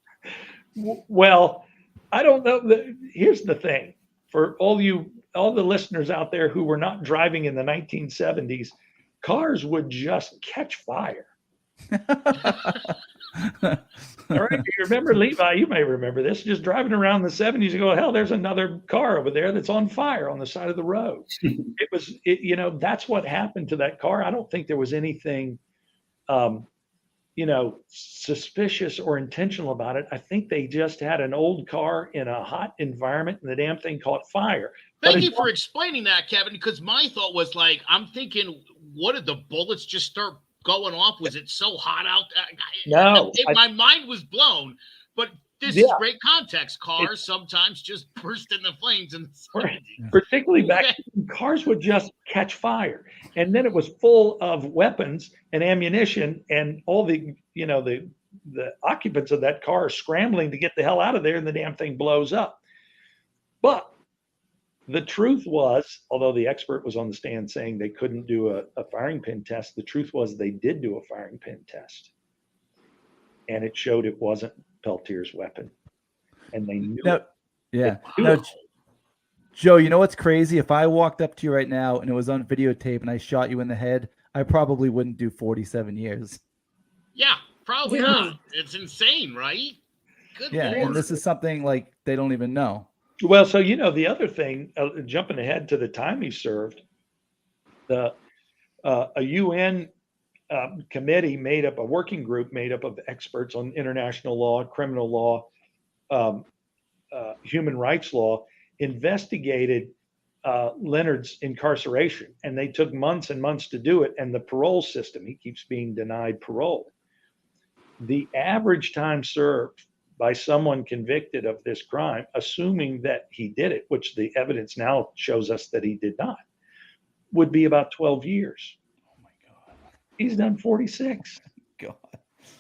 Well, I don't know. Here's the thing. For all the listeners out there who were not driving in the 1970s, cars would just catch fire. All right. You remember, Levi, you may remember this, just driving around in the 70s, you go, hell, there's another car over there that's on fire on the side of the road. That's what happened to that car. I don't think there was anything, suspicious or intentional about it. I think they just had an old car in a hot environment and the damn thing caught fire. Thank you for explaining that, Kevin, because my thought was I'm thinking, what did the bullets just start going off? Was it so hot out? No. My mind was blown, but this is great context. Cars sometimes just burst into flames. Particularly back then, cars would just catch fire. And then it was full of weapons and ammunition and all the occupants of that car scrambling to get the hell out of there, and the damn thing blows up. But the truth was, although the expert was on the stand saying they couldn't do a firing pin test, the truth was they did do a firing pin test. And it showed it wasn't Peltier's weapon. And they knew it. Yeah. Now, Joe, you know what's crazy? If I walked up to you right now and it was on videotape and I shot you in the head, I probably wouldn't do 47 years. Yeah, probably not. It's insane, right? Good Lord. And this is something they don't even know. Well, so, the other thing, jumping ahead to the time he served, a UN committee a working group made up of experts on international law, criminal law, human rights law, investigated Leonard's incarceration. And they took months and months to do it. And the parole system, he keeps being denied parole. The average time served by someone convicted of this crime, assuming that he did it, which the evidence now shows us that he did not, would be about 12 years. Oh my God. He's done 46. God.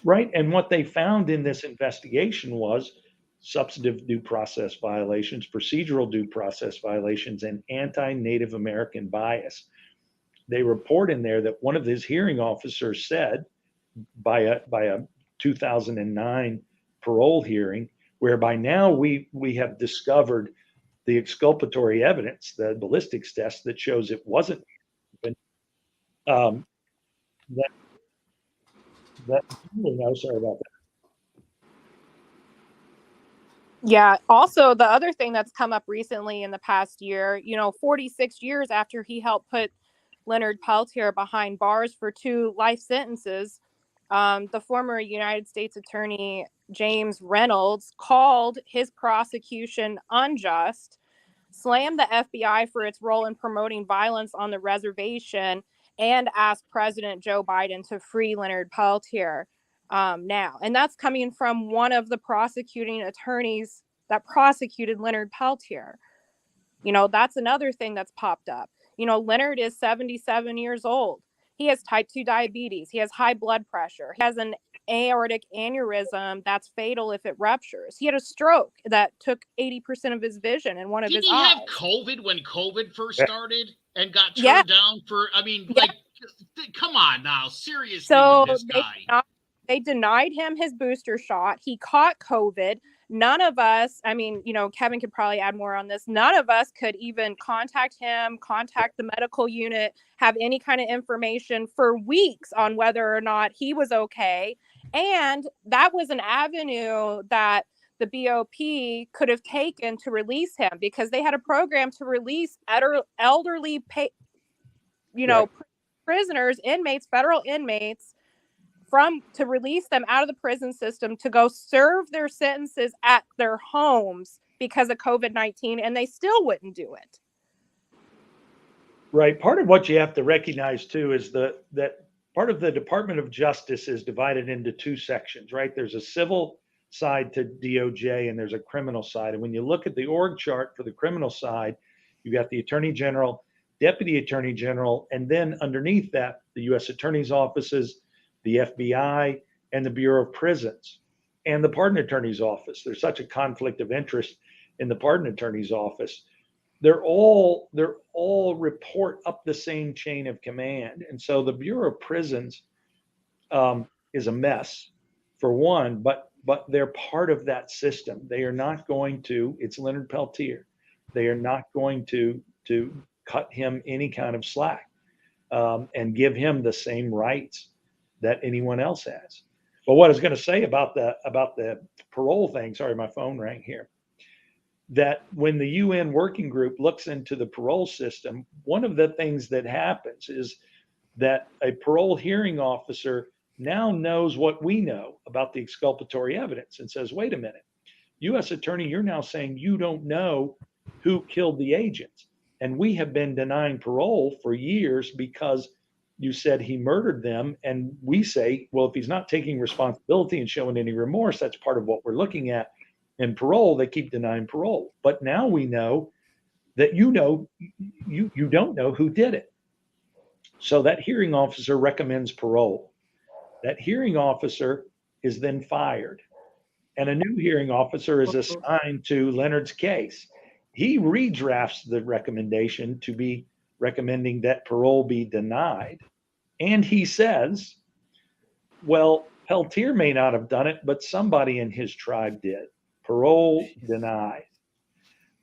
Right. And what they found in this investigation was substantive due process violations, procedural due process violations, and anti-Native American bias. They report in there that one of his hearing officers said by a 2009 parole hearing, whereby now we have discovered the exculpatory evidence, the ballistics test that shows it wasn't. Sorry about that. Yeah. Also, the other thing that's come up recently in the past year, 46 years after he helped put Leonard Peltier behind bars for 2 life sentences, the former United States Attorney James Reynolds called his prosecution unjust, slammed the FBI for its role in promoting violence on the reservation, and asked President Joe Biden to free Leonard Peltier now. And that's coming from one of the prosecuting attorneys that prosecuted Leonard Peltier. That's another thing that's popped up. Leonard is 77 years old. He has type 2 diabetes. He has high blood pressure. He has an aortic aneurysm that's fatal if it ruptures. He had a stroke that took 80% of his vision in one of his Didn't he eyes. have COVID when COVID first started and got turned Yeah. down for, I mean, Yeah. like, come on now, seriously So with this guy. they denied him his booster shot. He caught COVID. None of us, I mean, you know, Kevin could probably add more on this. None of us could even contact him, contact the medical unit, have any kind of information for weeks on whether or not he was okay. And that was an avenue that the BOP could have taken to release him, because they had a program to release elderly, prisoners, inmates, federal inmates, to release them out of the prison system to go serve their sentences at their homes because of COVID-19, and they still wouldn't do it. Right. Part of what you have to recognize too is that part of the Department of Justice is divided into two sections, right? There's a civil side to DOJ and there's a criminal side. And when you look at the org chart for the criminal side, you got the Attorney General, Deputy Attorney General, and then underneath that, the U.S. Attorney's offices, the FBI, and the Bureau of Prisons, and the Pardon Attorney's Office. There's such a conflict of interest in the Pardon Attorney's Office. They're all report up the same chain of command. And so the Bureau of Prisons is a mess, for one, but they're part of that system. They are not going to, it's Leonard Peltier, they are not going to cut him any kind of slack and give him the same rights that anyone else has. But what I was going to say about the parole thing, sorry, my phone rang here, that when the UN working group looks into the parole system, one of the things that happens is that a parole hearing officer now knows what we know about the exculpatory evidence and says, wait a minute, U.S. Attorney, you're now saying you don't know who killed the agents. And we have been denying parole for years because you said he murdered them. And we say, well, if he's not taking responsibility and showing any remorse, that's part of what we're looking at. In parole, they keep denying parole. But now we know that you don't know who did it. So that hearing officer recommends parole. That hearing officer is then fired. And a new hearing officer is assigned to Leonard's case. He redrafts the recommendation to be recommending that parole be denied. And he says, well, Peltier may not have done it, but somebody in his tribe did. Parole denied.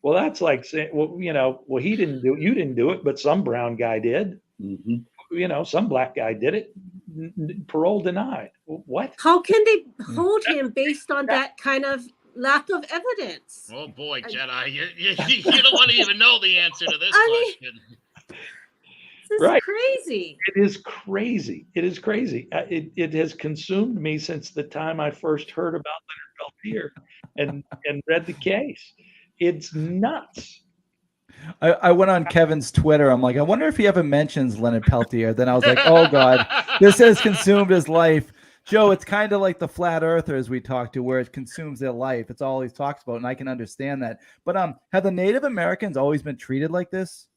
Well, that's like saying, well, you didn't do it, but some brown guy did. Mm-hmm. Some black guy did it. Parole denied. What? How can they hold him based on that kind of lack of evidence? Oh boy, Jedi, you don't want to even know the answer to this question. This is crazy. It is crazy. It is crazy. It has consumed me since the time I first heard about Leonard Peltier and read the case. It's nuts. I went on Kevin's Twitter. I'm like, I wonder if he ever mentions Leonard Peltier. Then I was like, oh God, this has consumed his life. Joe, it's kind of like the flat earthers we talked to, where it consumes their life. It's all he talks about, and I can understand that. But have the Native Americans always been treated like this?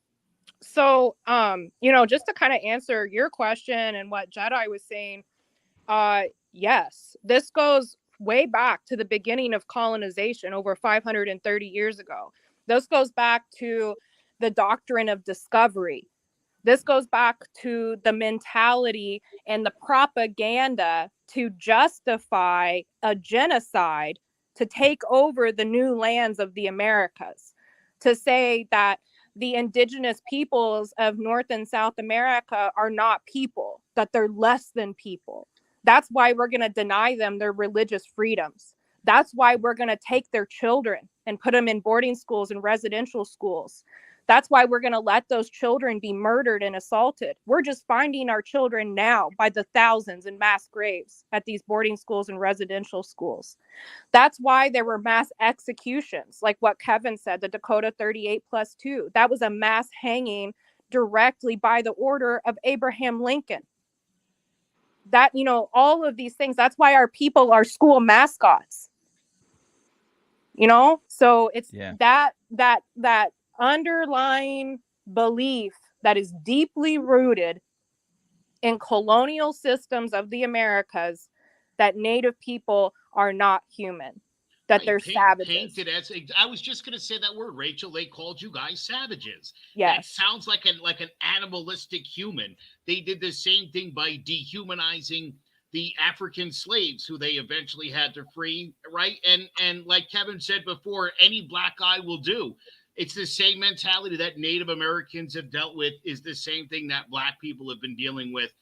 So, just to kind of answer your question and what Jedi was saying, yes, this goes way back to the beginning of colonization over 530 years ago. This goes back to the doctrine of discovery. This goes back to the mentality and the propaganda to justify a genocide, to take over the new lands of the Americas, to say that the indigenous peoples of North and South America are not people, that they're less than people. That's why we're going to deny them their religious freedoms. That's why we're going to take their children and put them in boarding schools and residential schools. That's why we're going to let those children be murdered and assaulted. We're just finding our children now by the thousands in mass graves at these boarding schools and residential schools. That's why there were mass executions, like what Kevin said, the Dakota 38+2. That was a mass hanging directly by the order of Abraham Lincoln. That, all of these things, that's why our people are school mascots. So it's that underlying belief that is deeply rooted in colonial systems of the Americas that Native people are not human, that Right, they're savages. painted as I was just going to say that word, Rachel. They called you guys savages. Yes. That sounds like an animalistic human. They did the same thing by dehumanizing the African slaves who they eventually had to free, right? And like Kevin said before, any black guy will do. It's the same mentality that Native Americans have dealt with, is the same thing that black people have been dealing with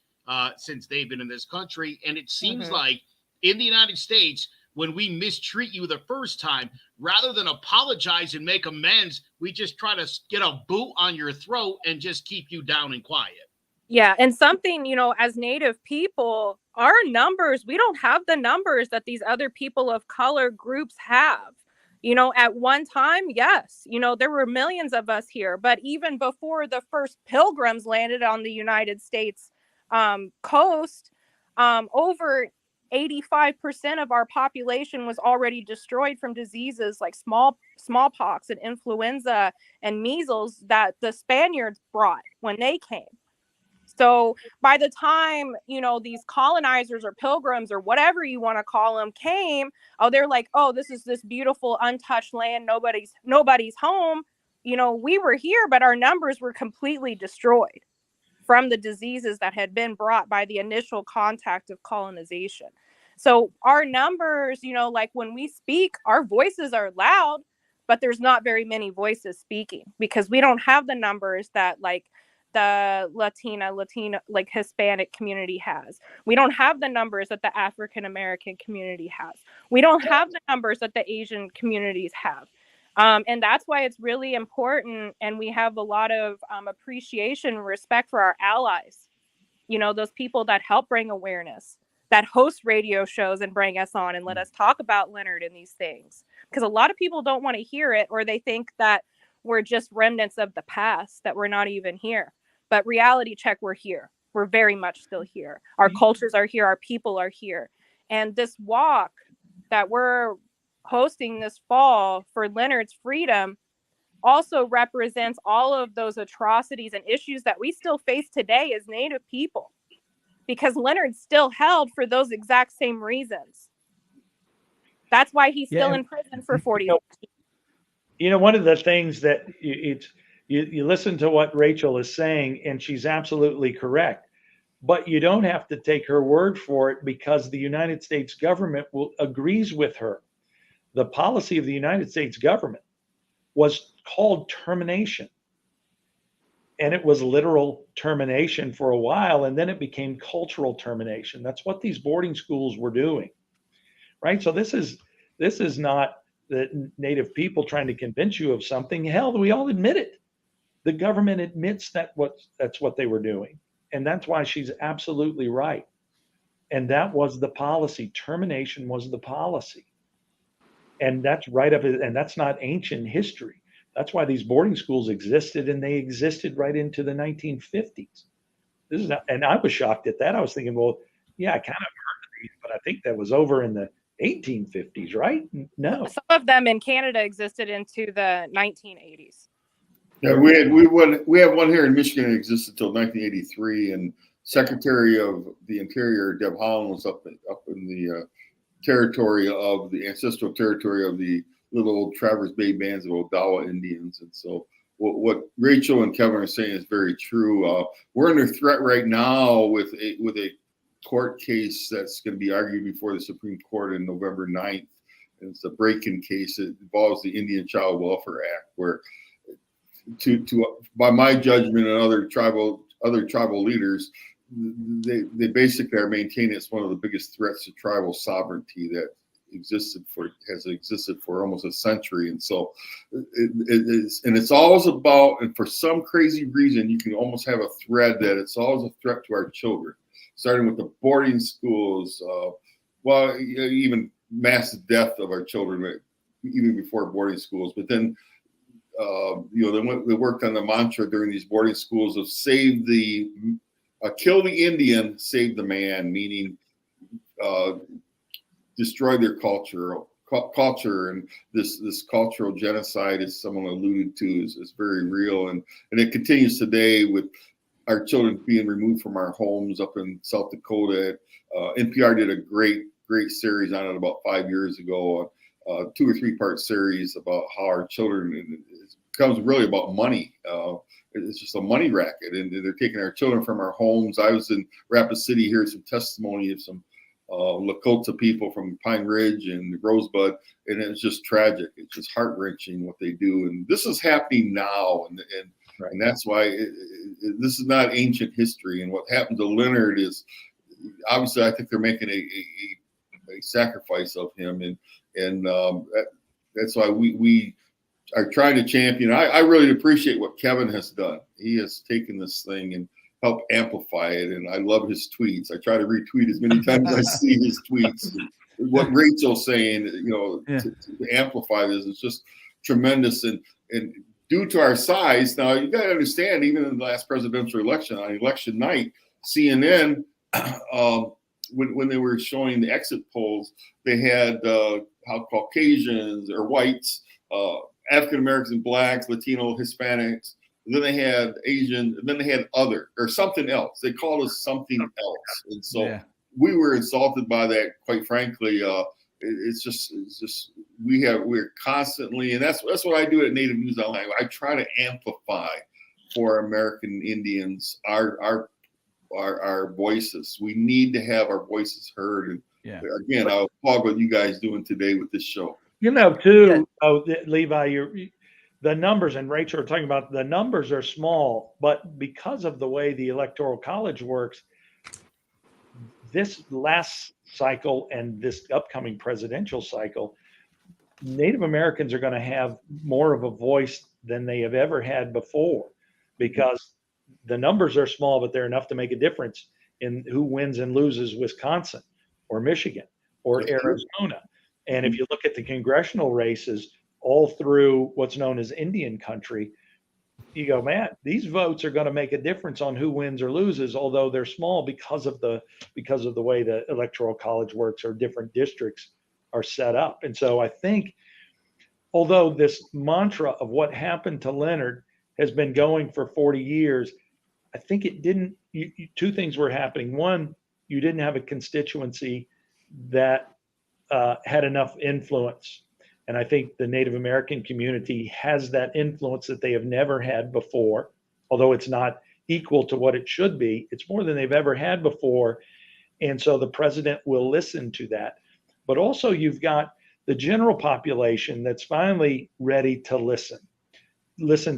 since they've been in this country. And it seems like in the United States, when we mistreat you the first time, rather than apologize and make amends, we just try to get a boot on your throat and just keep you down and quiet. Yeah. And something, you know, as Native people, our numbers, we don't have the numbers that these other people of color groups have. You know, at one time, yes, you know, there were millions of us here, but even before the first pilgrims landed on the United States coast, over 85% of our population was already destroyed from diseases like smallpox and influenza and measles that the Spaniards brought when they came. So by the time, you know, these colonizers or pilgrims or whatever you want to call them came, they're like, oh, this is this beautiful untouched land. Nobody's home. You know, we were here, but our numbers were completely destroyed from the diseases that had been brought by the initial contact of colonization. So our numbers, you know, like when we speak, our voices are loud, but there's not very many voices speaking because we don't have the numbers that like the Latino, like Hispanic community has. We don't have the numbers that the African American community has. We don't have the numbers that the Asian communities have. And that's why it's really important. And we have a lot of appreciation and respect for our allies. You know, those people that help bring awareness, that host radio shows and bring us on and let us talk about Leonard and these things. Because a lot of people don't want to hear it, or they think that we're just remnants of the past, that we're not even here. But reality check, we're here. We're very much still here. Our cultures are here. Our people are here. And this walk that we're hosting this fall for Leonard's freedom also represents all of those atrocities and issues that we still face today as Native people, because Leonard's still held for those exact same reasons. That's why he's still in prison for 40 years. You know, one of the things that you listen to what Rachel is saying, and she's absolutely correct, but you don't have to take her word for it, because the United States government agrees with her. The policy of the United States government was called termination. And it was literal termination for a while, and then it became cultural termination. That's what these boarding schools were doing, right? So this is not the Native people trying to convince you of something. Hell, we all admit it. The government admits that's what they were doing. And that's why she's absolutely right. And that was the policy. Termination was the policy. And that's right up, and that's not ancient history. That's why these boarding schools existed, and they existed right into the 1950s. This is not, and I was shocked at that. I was thinking, well, yeah, I kind of heard of these, but I think that was over in the 1850s, right? No. Some of them in Canada existed into the 1980s. Yeah, we have one here in Michigan that existed until 1983, and Secretary of the Interior Deb Haaland was up in the territory of the ancestral territory of the little old Traverse Bay bands of Odawa Indians. And so what Rachel and Kevin are saying is very true. We're under threat right now with a court case that's going to be argued before the Supreme Court on November 9th. And it's a break-in case. It involves the Indian Child Welfare Act, where by my judgment and other tribal leaders, they basically are maintaining it's one of the biggest threats to tribal sovereignty that has existed for almost a century. And so it's always about, and for some crazy reason, you can almost have a thread that it's always a threat to our children, starting with the boarding schools, even mass death of our children, even before boarding schools. But then, they worked on the mantra during these boarding schools of kill the Indian, save the man, meaning destroy their culture, and this cultural genocide, as someone alluded to, is very real, and it continues today with our children being removed from our homes up in South Dakota. NPR did a great great series on it about 5 years ago, 2 or 3 part series about how our children, it becomes really about money. It's just a money racket, and they're taking our children from our homes. I was in Rapid City, hearing some testimony of some Lakota people from Pine Ridge and Rosebud, and it's just tragic. It's just heart-wrenching what they do, and this is happening now, and that's why this is not ancient history. And what happened to Leonard is, obviously, I think they're making a sacrifice of him, and that's why we are trying to champion. I really appreciate what Kevin has done. He has taken this thing and helped amplify it, and I love his tweets. I try to retweet as many times as I see his tweets. What Rachel's saying, to amplify this is just tremendous. And due to our size, now you got to understand, even in the last presidential election, on election night, CNN, when they were showing the exit polls, they had how Caucasians or whites, African Americans, blacks, Latino, Hispanics. Then they had Asian, and then they had other or something else. They called us something else, and so we were insulted by that. Quite frankly, it's just we're constantly, and that's what I do at Native News Online. I try to amplify for American Indians our voices. We need to have our voices heard. And again, I applaud what you guys doing today with this show. Levi, the numbers, and Rachel are talking about, the numbers are small, but because of the way the Electoral College works, this last cycle and this upcoming presidential cycle, Native Americans are going to have more of a voice than they have ever had before, because the numbers are small, but they're enough to make a difference in who wins and loses Wisconsin or Michigan or Arizona. And if you look at the congressional races all through what's known as Indian country, you go, man, these votes are going to make a difference on who wins or loses, although they're small because of the way the Electoral College works, or different districts are set up. And so I think, although this mantra of what happened to Leonard has been going for 40 years, I think it didn't, two things were happening. One, you didn't have a constituency that had enough influence. And I think the Native American community has that influence that they have never had before, although it's not equal to what it should be. It's more than they've ever had before. And so the president will listen to that. But also you've got the general population that's finally ready to listen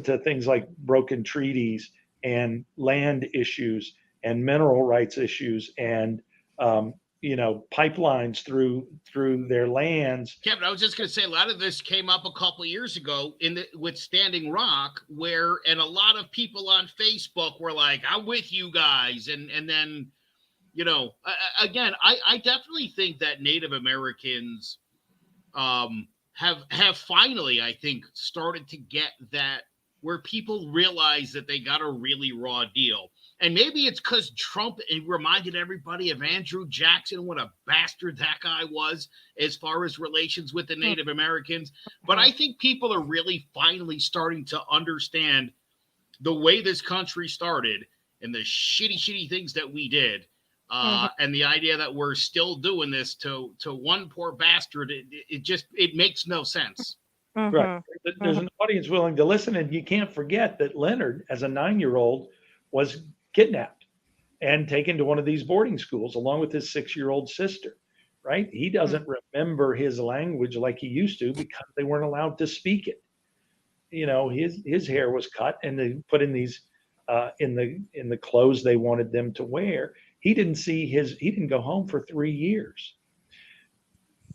to things like broken treaties and land issues and mineral rights issues and pipelines through their lands. Kevin, I was just going to say, a lot of this came up a couple of years ago with Standing Rock, and a lot of people on Facebook were like, "I'm with you guys," and then, again, I definitely think that Native Americans have finally, I think, started to get that, where people realize that they got a really raw deal. And maybe it's because Trump reminded everybody of Andrew Jackson, what a bastard that guy was as far as relations with the Native Americans. But I think people are really finally starting to understand the way this country started and the shitty things that we did. And the idea that we're still doing this to one poor bastard, it makes no sense. Right. There's an audience willing to listen. And you can't forget that Leonard, as a 9-year-old, was kidnapped and taken to one of these boarding schools along with his 6-year-old sister, right? He doesn't remember his language like he used to because they weren't allowed to speak it. His hair was cut and they put in these in the clothes they wanted them to wear. He didn't go home for 3 years.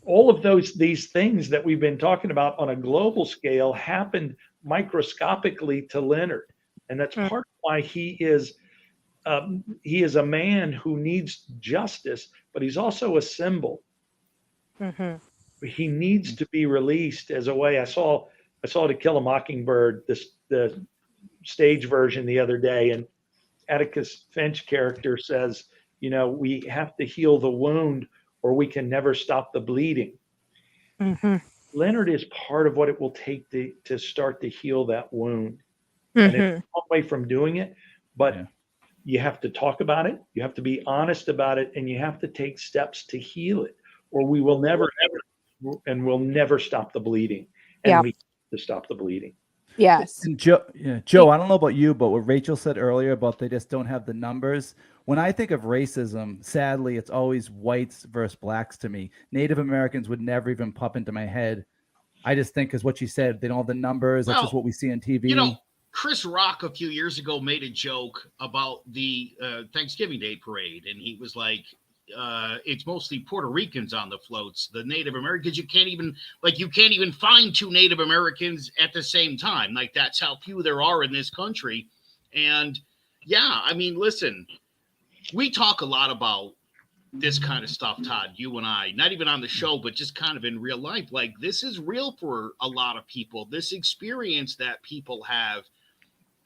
All of these things that we've been talking about on a global scale happened microscopically to Leonard. And that's part of why he is a man who needs justice, but he's also a symbol. He needs to be released as a way. I saw To Kill a Mockingbird, the stage version, the other day, and Atticus Finch character says, we have to heal the wound or we can never stop the bleeding. Leonard is part of what it will take to start to heal that wound. And it's a long way from doing it, but you have to talk about it. You have to be honest about it, and you have to take steps to heal it. or we will never, and we'll never stop the bleeding. And Yeah. we have to stop the bleeding. Yes. And Joe, I don't know about you, but what Rachel said earlier about they just don't have the numbers. When I think of racism, sadly, it's always whites versus blacks to me. Native Americans would never even pop into my head. I just think, because what you said, they don't have the numbers. That's just what we see on TV. You know, Chris Rock a few years ago made a joke about the Thanksgiving Day parade, and he was like, it's mostly Puerto Ricans on the floats. The Native Americans, you can't even find two Native Americans at the same time. Like, that's how few there are in this country. And yeah, I mean, listen, we talk a lot about this kind of stuff, Todd, you and I, not even on the show, but just kind of in real life. Like, this is real for a lot of people, this experience that people have,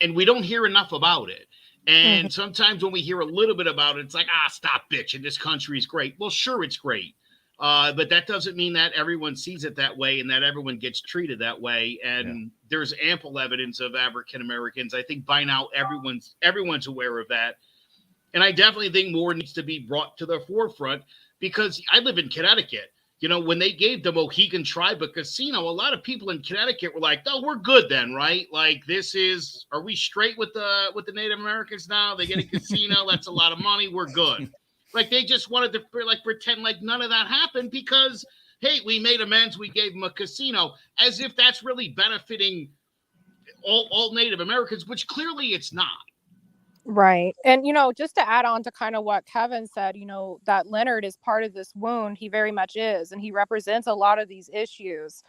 and we don't hear enough about it. And sometimes when we hear a little bit about it, it's like, stop bitching, this country is great. Well, sure, it's great. But that doesn't mean that everyone sees it that way and that everyone gets treated that way. And there's ample evidence of African Americans. I think by now everyone's aware of that. And I definitely think more needs to be brought to the forefront, because I live in Connecticut. You know, when they gave the Mohegan Tribe a casino, a lot of people in Connecticut were like, "Oh, we're good then, right? Like, are we straight with the Native Americans now? They get a casino, that's a lot of money, we're good." Like, they just wanted to pretend like none of that happened because, hey, we made amends, we gave them a casino, as if that's really benefiting all Native Americans, which clearly it's not. Right. And, just to add on to kind of what Kevin said, that Leonard is part of this wound. He very much is. And he represents a lot of these issues.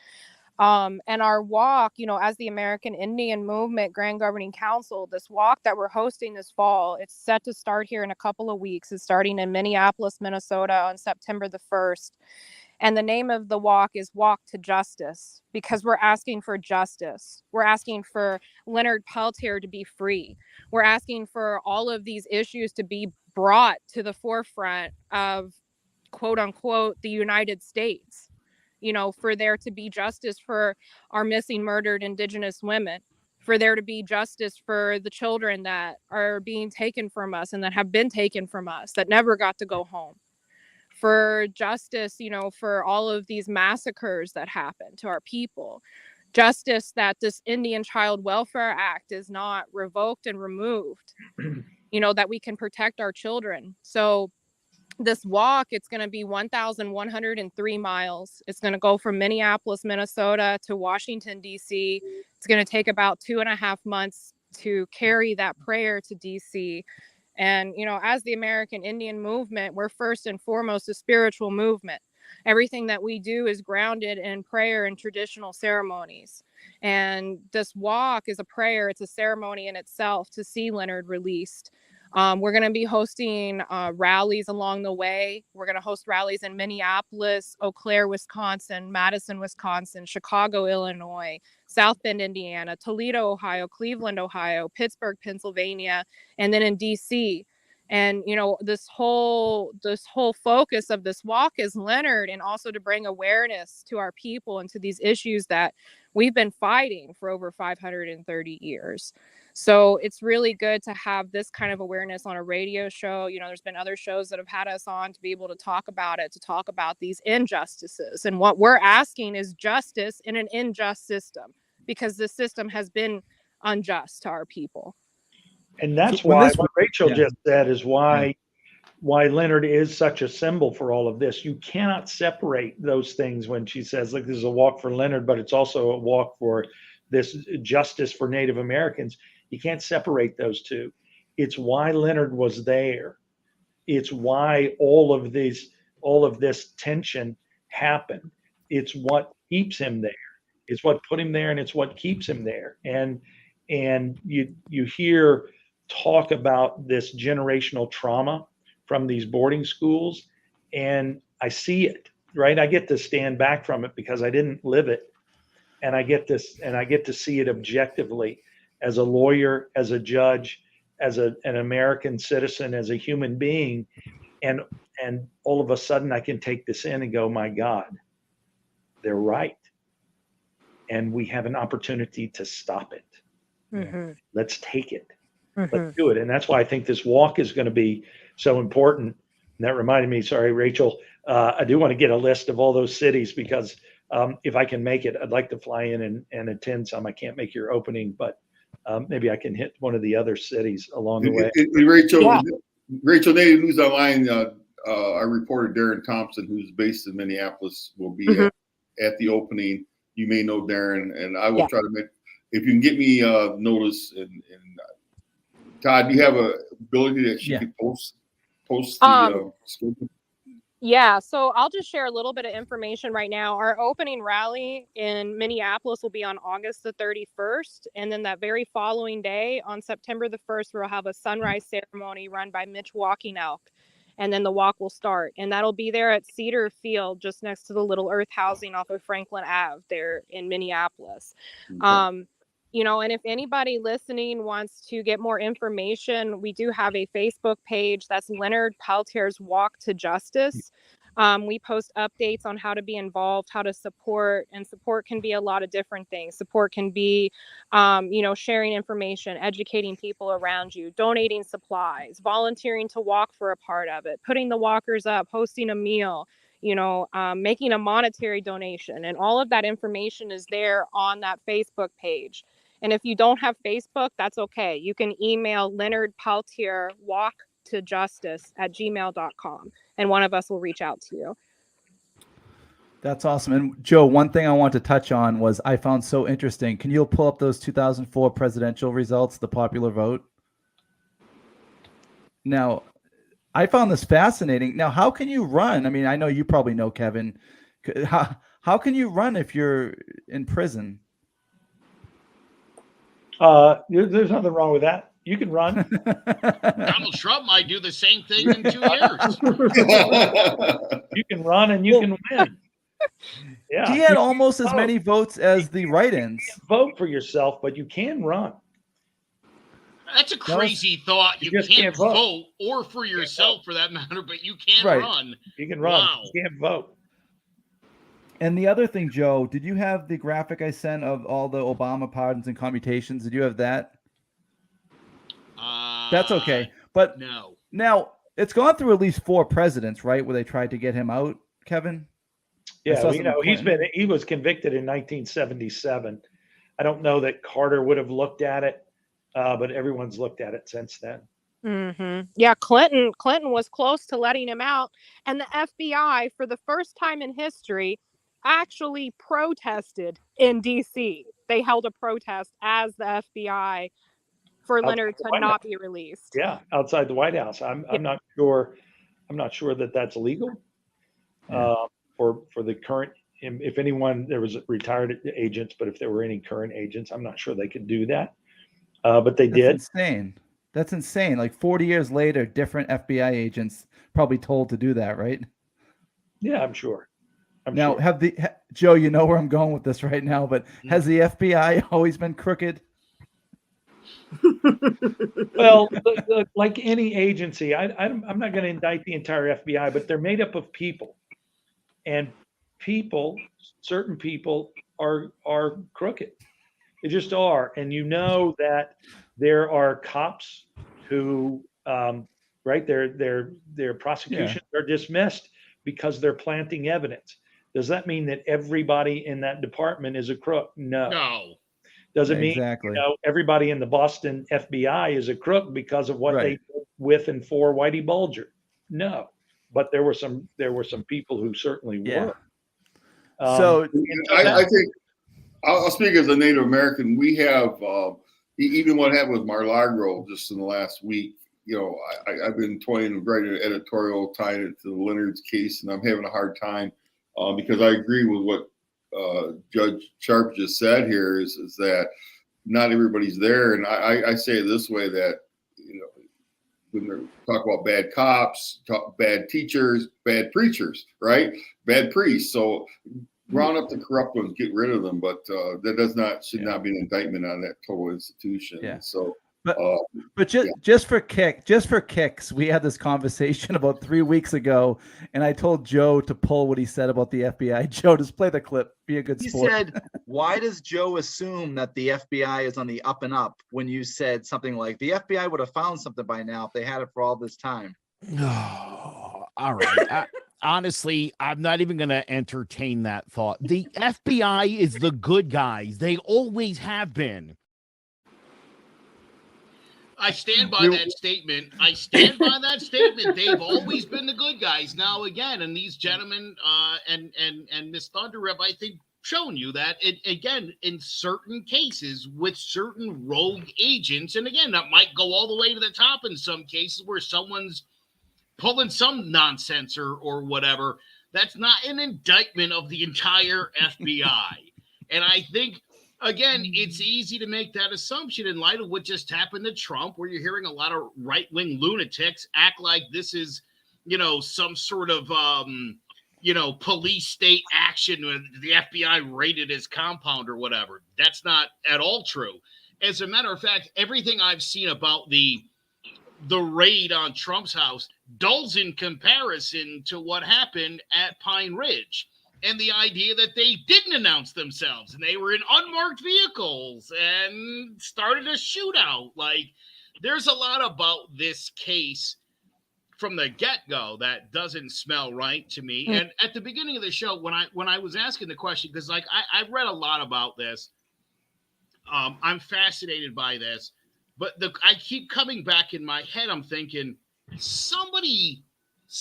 And our walk, as the American Indian Movement Grand Governing Council, this walk that we're hosting this fall, it's set to start here in a couple of weeks. It's starting in Minneapolis, Minnesota on September the 1st. And the name of the walk is Walk to Justice, because we're asking for justice. We're asking for Leonard Peltier to be free. We're asking for all of these issues to be brought to the forefront of, quote unquote, the United States, for there to be justice for our missing, murdered Indigenous women, for there to be justice for the children that are being taken from us and that have been taken from us, that never got to go home. For justice, for all of these massacres that happened to our people. Justice that this Indian Child Welfare Act is not revoked and removed, that we can protect our children. So this walk, it's going to be 1,103 miles. It's going to go from Minneapolis, Minnesota to Washington, D.C. It's going to take about 2.5 months to carry that prayer to D.C. And, as the American Indian Movement, we're first and foremost a spiritual movement. Everything that we do is grounded in prayer and traditional ceremonies. And this walk is a prayer. It's a ceremony in itself to see Leonard released. We're going to be hosting rallies along the way. We're going to host rallies in Minneapolis, Eau Claire, Wisconsin, Madison, Wisconsin, Chicago, Illinois, South Bend, Indiana, Toledo, Ohio, Cleveland, Ohio, Pittsburgh, Pennsylvania, and then in DC. And, this whole focus of this walk is Leonard, and also to bring awareness to our people and to these issues that we've been fighting for over 530 years. So it's really good to have this kind of awareness on a radio show. There's been other shows that have had us on to be able to talk about it, to talk about these injustices. And what we're asking is justice in an unjust system, because the system has been unjust to our people. And that's why what Rachel just said is why Leonard is such a symbol for all of this. You cannot separate those things when she says, like, this is a walk for Leonard, but it's also a walk for this justice for Native Americans. You can't separate those two. It's why Leonard was there. It's why all of this tension happened. It's what keeps him there. It's what put him there, and it's what keeps him there. And you hear talk about this generational trauma from these boarding schools, and I see it, right? I get to stand back from it because I didn't live it, and I get to see it objectively as a lawyer, as a judge, as an American citizen, as a human being, and all of a sudden I can take this in and go, my God, they're right, and we have an opportunity to stop it. Mm-hmm. Let's take it. Mm-hmm. Let's do it. And that's why I think this walk is going to be so important. And that reminded me, sorry, Rachel, I do want to get a list of all those cities because if I can make it, I'd like to fly in and attend some. I can't make your opening, but maybe I can hit one of the other cities along the way. Rachel, Native News Online, our reporter Darren Thompson, who's based in Minneapolis, will be at the opening. You may know Darren, and I will try to make. If you can get me notice, and Todd, do you have a ability that you could post the schedule? Yeah, so I'll just share a little bit of information right now. Our opening rally in Minneapolis will be on August the 31st. And then that very following day, on September the 1st, we'll have a sunrise ceremony run by Mitch Walking Elk. And then the walk will start. And that'll be there at Cedar Field, just next to the Little Earth housing off of Franklin Ave there in Minneapolis. Okay. And if anybody listening wants to get more information, we do have a Facebook page. That's Leonard Peltier's Walk to Justice. We post updates on how to be involved, how to support, and support can be a lot of different things. Support can be, sharing information, educating people around you, donating supplies, volunteering to walk for a part of it, putting the walkers up, hosting a meal, making a monetary donation. And all of that information is there on that Facebook page. And if you don't have Facebook, that's okay. You can email Leonard Peltier walktojustice@gmail.com, and one of us will reach out to you. That's awesome. And Joe, one thing I want to touch on was I found so interesting. Can you pull up those 2004 presidential results, the popular vote? Now, I found this fascinating. Now, how can you run? I mean, I know you probably know, Kevin. How can you run if you're in prison? There's nothing wrong with that. You can run. Donald Trump might do the same thing in 2 years. You can run and you can win. Yeah, he had almost as many votes as the write-ins. You can't vote for yourself, but you can run. That's a crazy thought. You can't vote or for yourself for that matter, but you can run. You can run. Wow. You can't vote. And the other thing, Joe, did you have the graphic I sent of all the Obama pardons and commutations? Did you have that? That's okay. But no. Now, it's gone through at least 4 presidents, right, where they tried to get him out, Kevin? Yeah, he was convicted in 1977. I don't know that Carter would have looked at it, but everyone's looked at it since then. Mm-hmm. Yeah, Clinton was close to letting him out. And the FBI, for the first time in history, actually protested in D.C. They held a protest as the FBI for Leonard to not be released. Yeah, outside the White House. I'm not sure. I'm not sure that that's legal for the current. If anyone, there was retired agents, but if there were any current agents, I'm not sure they could do that. But they did. Insane. That's insane. Like 40 years later, different FBI agents probably told to do that, right? Yeah, I'm sure. Now, Joe, you know where I'm going with this right now, but has the FBI always been crooked? Well, like any agency, I'm not going to indict the entire FBI, but they're made up of people, and certain people are crooked. They just are, and you know that there are cops who, their prosecutions are dismissed because they're planting evidence. Does that mean that everybody in that department is a crook? No. Does it mean everybody in the Boston FBI is a crook because of what they did with and for Whitey Bulger? No. But there were some people who certainly were. So I think I'll speak as a Native American. We have even what happened with Mar-a-Lago just in the last week. I've been toying with writing an editorial tying it to the Leonard's case, and I'm having a hard time because I agree with what Judge Sharp just said here is that not everybody's there. And I say it this way, that, when they talk about bad cops, bad teachers, bad preachers, right? Bad priests. So round up the corrupt ones, get rid of them. But that should not be an indictment on that total institution. Yeah. So. But just for kicks, we had this conversation about 3 weeks ago, and I told Joe to pull what he said about the FBI. Joe, just play the clip. Be a good sport. He said, "Why does Joe assume that the FBI is on the up and up?" When you said something like, "The FBI would have found something by now if they had it for all this time." Oh, all right. honestly, I'm not even going to entertain that thought. The FBI is the good guys. They always have been. I stand by that statement. I stand by that statement. They've always been the good guys. Now, again, and these gentlemen and Miss Thunder have, I think, shown you that again in certain cases with certain rogue agents, and again, that might go all the way to the top in some cases where someone's pulling some nonsense or whatever. That's not an indictment of the entire FBI. And I think, again, it's easy to make that assumption in light of what just happened to Trump, where you're hearing a lot of right-wing lunatics act like this is, some sort of, police state action when the FBI raided his compound or whatever. That's not at all true. As a matter of fact, everything I've seen about the raid on Trump's house dulls in comparison to what happened at Pine Ridge. And the idea that they didn't announce themselves and they were in unmarked vehicles and started a shootout. Like, there's a lot about this case from the get-go that doesn't smell right to me. And at the beginning of the show, when I was asking the question, because like I've read a lot about this, I'm fascinated by this, but I keep coming back in my head. I'm thinking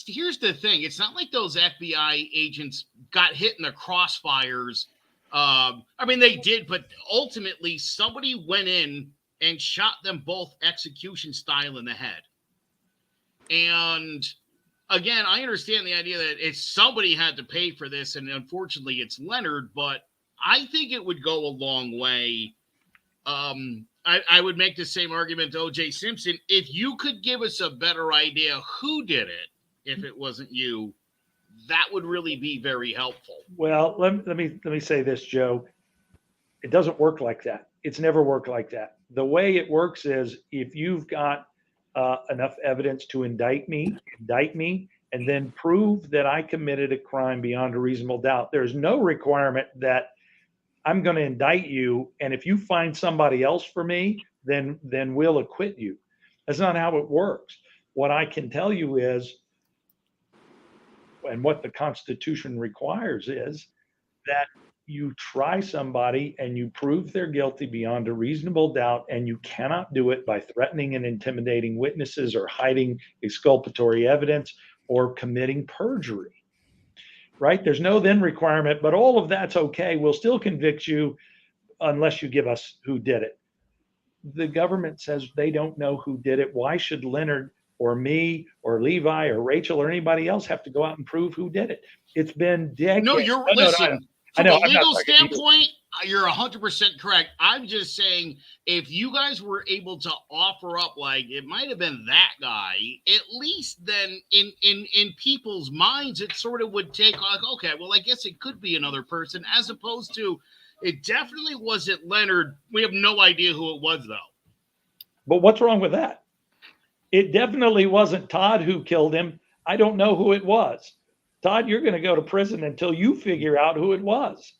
here's the thing. It's not like those FBI agents got hit in the crossfires. I mean, they did, but ultimately somebody went in and shot them both execution style in the head. And again, I understand the idea that somebody had to pay for this, and unfortunately it's Leonard, but I think it would go a long way. I would make the same argument to O.J. Simpson. If you could give us a better idea who did it, if it wasn't you, that would really be very helpful. Well, let me say this, Joe. It doesn't work like that. It's never worked like that. The way it works is if you've got enough evidence to indict me, and then prove that I committed a crime beyond a reasonable doubt. There's no requirement that I'm going to indict you, and if you find somebody else for me, then we'll acquit you. That's not how it works. What I can tell you is, and what the Constitution requires is that you try somebody and you prove they're guilty beyond a reasonable doubt, and you cannot do it by threatening and intimidating witnesses or hiding exculpatory evidence or committing perjury. Right? There's no then requirement, but all of that's okay. We'll still convict you unless you give us who did it. The government says they don't know who did it. Why should Leonard or me or Levi or Rachel or anybody else have to go out and prove who did it? It's been decades. No, listen. From a legal standpoint, you're 100% correct. I'm just saying, if you guys were able to offer up, like, it might have been that guy, at least then in people's minds, it sort of would take like, okay, well, I guess it could be another person, as opposed to, it definitely wasn't Leonard. We have no idea who it was, though. But what's wrong with that? It definitely wasn't Todd who killed him. I don't know who it was. Todd, you're going to go to prison until you figure out who it was.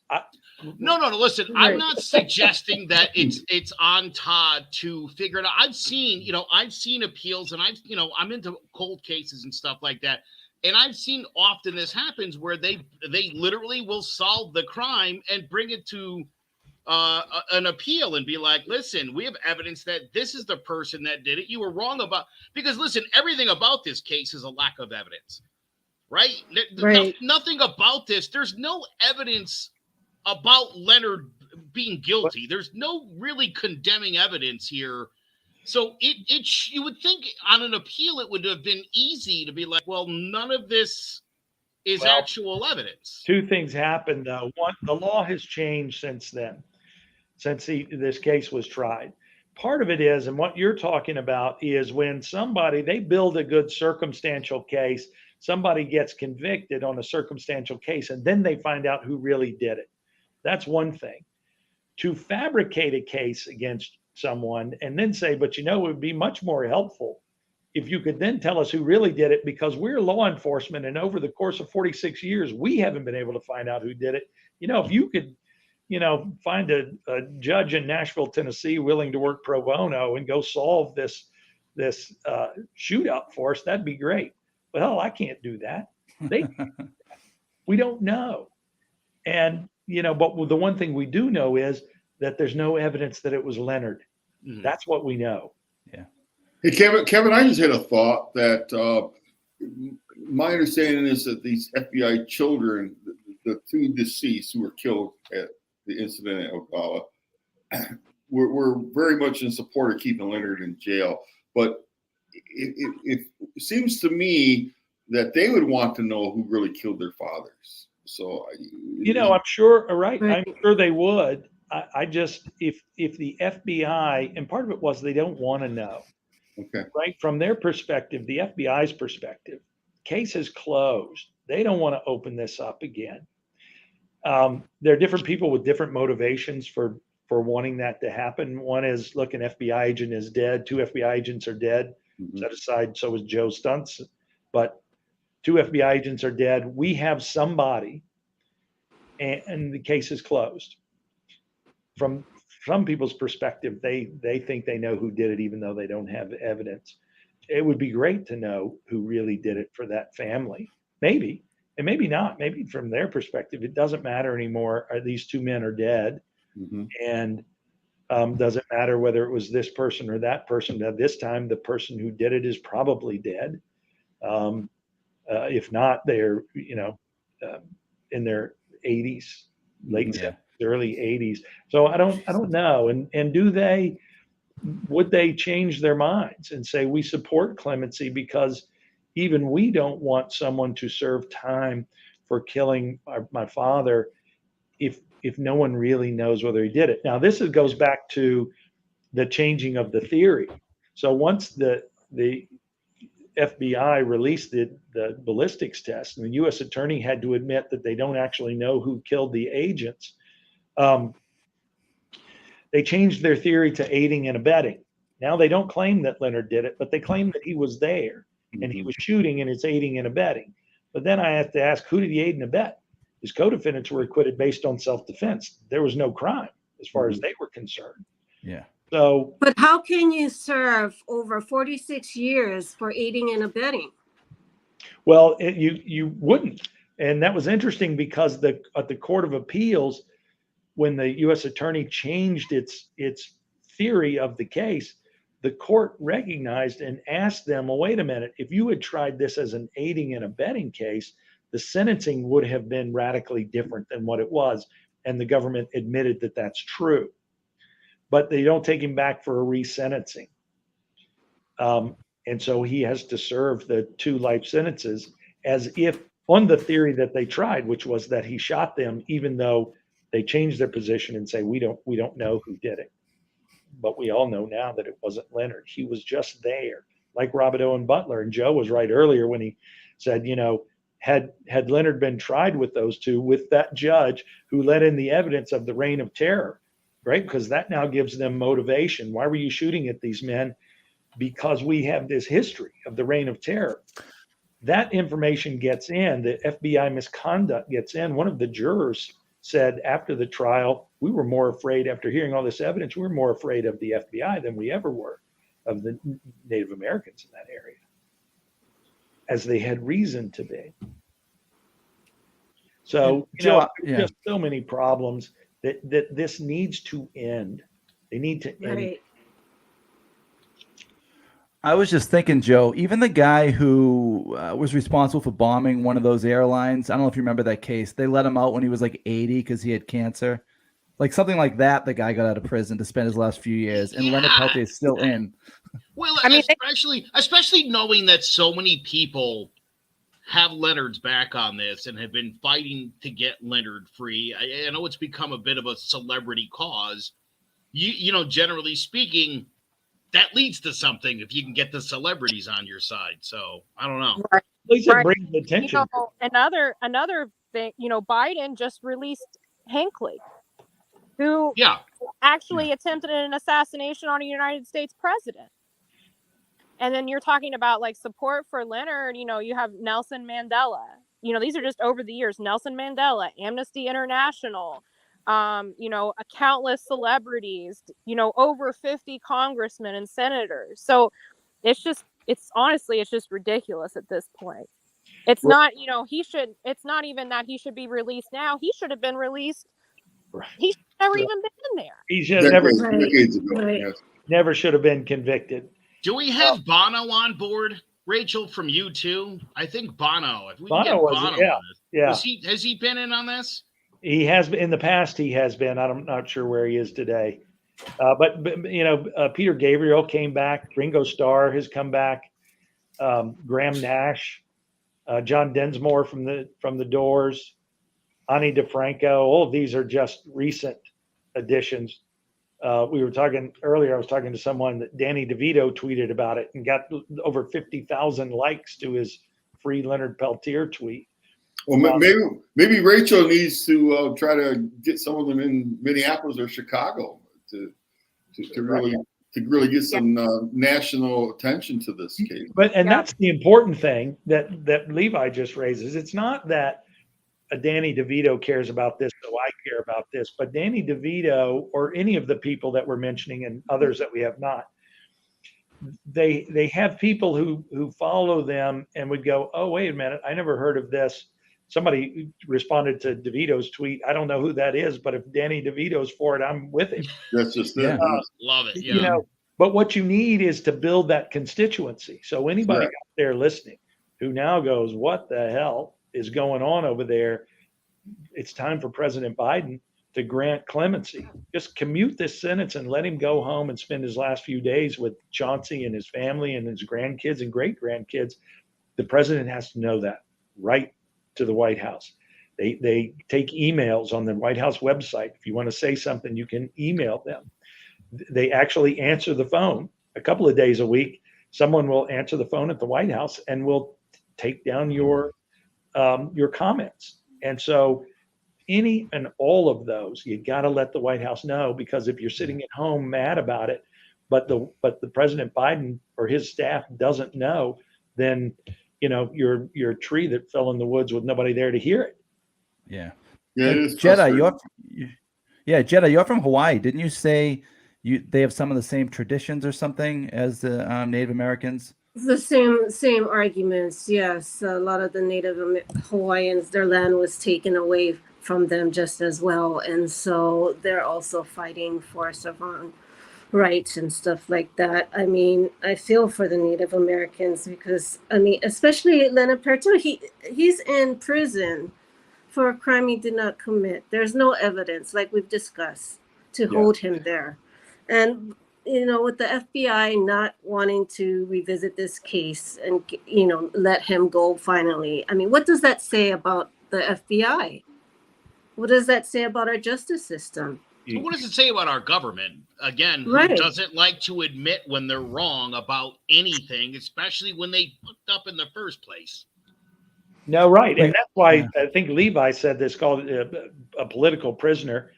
No. Listen, I'm not suggesting that it's on Todd to figure it out. I've seen appeals, and I'm into cold cases and stuff like that. And I've seen often this happens where they literally will solve the crime and bring it to an appeal and be like, listen, we have evidence that this is the person that did it. You were wrong because listen, everything about this case is a lack of evidence. Right? Nothing about this. There's no evidence about Leonard being guilty. There's no really condemning evidence here. So you would think on an appeal it would have been easy to be like, well, none of this is actual evidence. Two things happened, though. One, the law has changed since then, since this case was tried. Part of it is, and what you're talking about is when they build a good circumstantial case, somebody gets convicted on a circumstantial case, and then they find out who really did it. That's one thing. To fabricate a case against someone and then say, but it would be much more helpful if you could then tell us who really did it, because we're law enforcement, and over the course of 46 years, we haven't been able to find out who did it. If you could, find a judge in Nashville, Tennessee, willing to work pro bono and go solve this shootout for us, that'd be great. Well, I can't do that. We don't know. And, but the one thing we do know is that there's no evidence that it was Leonard. Mm-hmm. That's what we know. Yeah. Hey, Kevin, I just had a thought that my understanding is that these FBI children, the two deceased who were killed at the incident at Ocala, were very much in support of keeping Leonard in jail. But it seems to me that they would want to know who really killed their fathers. So, I'm sure, right. I'm sure they would. I just, if the FBI, and part of it was they don't want to know. Okay. Right. From their perspective, the FBI's perspective, case is closed. They don't want to open this up again. There are different people with different motivations for wanting that to happen. One is, look, an FBI agent is dead. 2 FBI agents are dead. Mm-hmm. Set aside, so is Joe Stuntz. But 2 FBI agents are dead. We have somebody, and the case is closed. From some people's perspective, they think they know who did it, even though they don't have evidence. It would be great to know who really did it for that family. Maybe, and maybe not. Maybe from their perspective, it doesn't matter anymore. These 2 men are dead. Mm-hmm. And does it matter whether it was this person or that person? At this time, the person who did it is probably dead. If not, they're in their 80s, late 70s, early 80s. So I don't know. And would they change their minds and say we support clemency because even we don't want someone to serve time for killing my father if no one really knows whether he did it. Now, this goes back to the changing of the theory. So once the FBI released the ballistics test, and the U.S. attorney had to admit that they don't actually know who killed the agents, they changed their theory to aiding and abetting. Now they don't claim that Leonard did it, but they claim that he was there and he was shooting, and it's aiding and abetting. But then I have to ask, who did he aid and abet? His co-defendants were acquitted based on self-defense. There was no crime as far as they were concerned. Yeah. So, but how can you serve over 46 years for aiding and abetting? Well, you wouldn't, and that was interesting because at the Court of Appeals, when the U.S. attorney changed its theory of the case, the court recognized and asked them, well, wait a minute, if you had tried this as an aiding and abetting case, the sentencing would have been radically different than what it was. And the government admitted that that's true. But they don't take him back for a resentencing. And so he has to serve the 2 life sentences as if on the theory that they tried, which was that he shot them, even though they changed their position and say, we don't know who did it. But we all know now that it wasn't Leonard. He was just there, like Robert Owen Butler. And Joe was right earlier when he said, had Leonard been tried with those 2, with that judge who let in the evidence of the reign of terror, right? Because that now gives them motivation. Why were you shooting at these men? Because we have this history of the reign of terror. That information gets in, the FBI misconduct gets in. One of the jurors said after the trial, we were more afraid, after hearing all this evidence, we were more afraid of the FBI than we ever were of the Native Americans in that area, as they had reason to be. So, just so many problems that this needs to end. They need to end. Right. I was just thinking, Joe, even the guy who was responsible for bombing one of those airlines, I don't know if you remember that case. They let him out when he was like 80 because he had cancer. Like something like that, the guy got out of prison to spend his last few years. And Leonard Peltier is still in. Well, I mean, especially knowing that so many people have Leonard's back on this and have been fighting to get Leonard free. I know it's become a bit of a celebrity cause. Generally speaking, that leads to something if you can get the celebrities on your side. So I don't know. At least it brings attention. Another thing, Biden just released Hinckley, who actually attempted an assassination on a United States president. And then you're talking about like support for Leonard. You have Nelson Mandela. These are just over the years. Nelson Mandela, Amnesty International. Countless celebrities, over 50 congressmen and senators. So it's honestly just ridiculous at this point. It's not, it's not even that he should be released now. He should have been released. Right. He should have never even been there. He should have decades ago. Yes. never should have been convicted. Do we have Bono on board, Rachel, from U2? I think Bono. If we can get Bono was, Bono yeah, on this. yeah. Has he been in on this? He has been in the past. He has been. I'm not sure where he is today. But Peter Gabriel came back. Ringo Starr has come back. Graham Nash, John Densmore from the Doors, Ani DeFranco. All of these are just recent additions. We were talking earlier. I was talking to someone that Danny DeVito tweeted about it and got over 50,000 likes to his free Leonard Peltier tweet. Well, maybe Rachel needs to try to get some of them in Minneapolis or Chicago to really get some national attention to this case. And that's the important thing that Levi just raises. It's not that Danny DeVito cares about this, so I care about this, but Danny DeVito or any of the people that we're mentioning and others that we have not, they have people who follow them and would go, oh, wait a minute, I never heard of this. Somebody responded to DeVito's tweet. I don't know who that is, but if Danny DeVito's for it, I'm with him. That's just it. Love it. Yeah. But what you need is to build that constituency. So anybody out there listening who now goes, what the hell is going on over there? It's time for President Biden to grant clemency. Just commute this sentence and let him go home and spend his last few days with Chauncey and his family and his grandkids and great grandkids. The president has to know that right to the White House. They take emails on the White House website. If you want to say something, you can email them. They actually answer the phone a couple of days a week. Someone will answer the phone at the White House and will take down your comments. And so any and all of those, you got to let the White House know, because if you're sitting at home mad about it, but the President Biden or his staff doesn't know, then you're a tree that fell in the woods with nobody there to hear it. Yeah. Jedi, you're from Hawaii. Didn't you say they have some of the same traditions or something as the Native Americans? The same arguments. Yes, a lot of the Native Hawaiians, their land was taken away from them just as well, and so they're also fighting for Savan rights and stuff like that. I mean, I feel for the Native Americans because, especially Leonard Peltier, he's in prison for a crime he did not commit. There's no evidence, like we've discussed, to hold him there. And, with the FBI not wanting to revisit this case and, let him go finally. What does that say about the FBI? What does that say about our justice system? What does it say about our government? Again, who doesn't like to admit when they're wrong about anything, especially when they fucked up in the first place? No, right. And that's why I think Levi said this, called a political prisoner.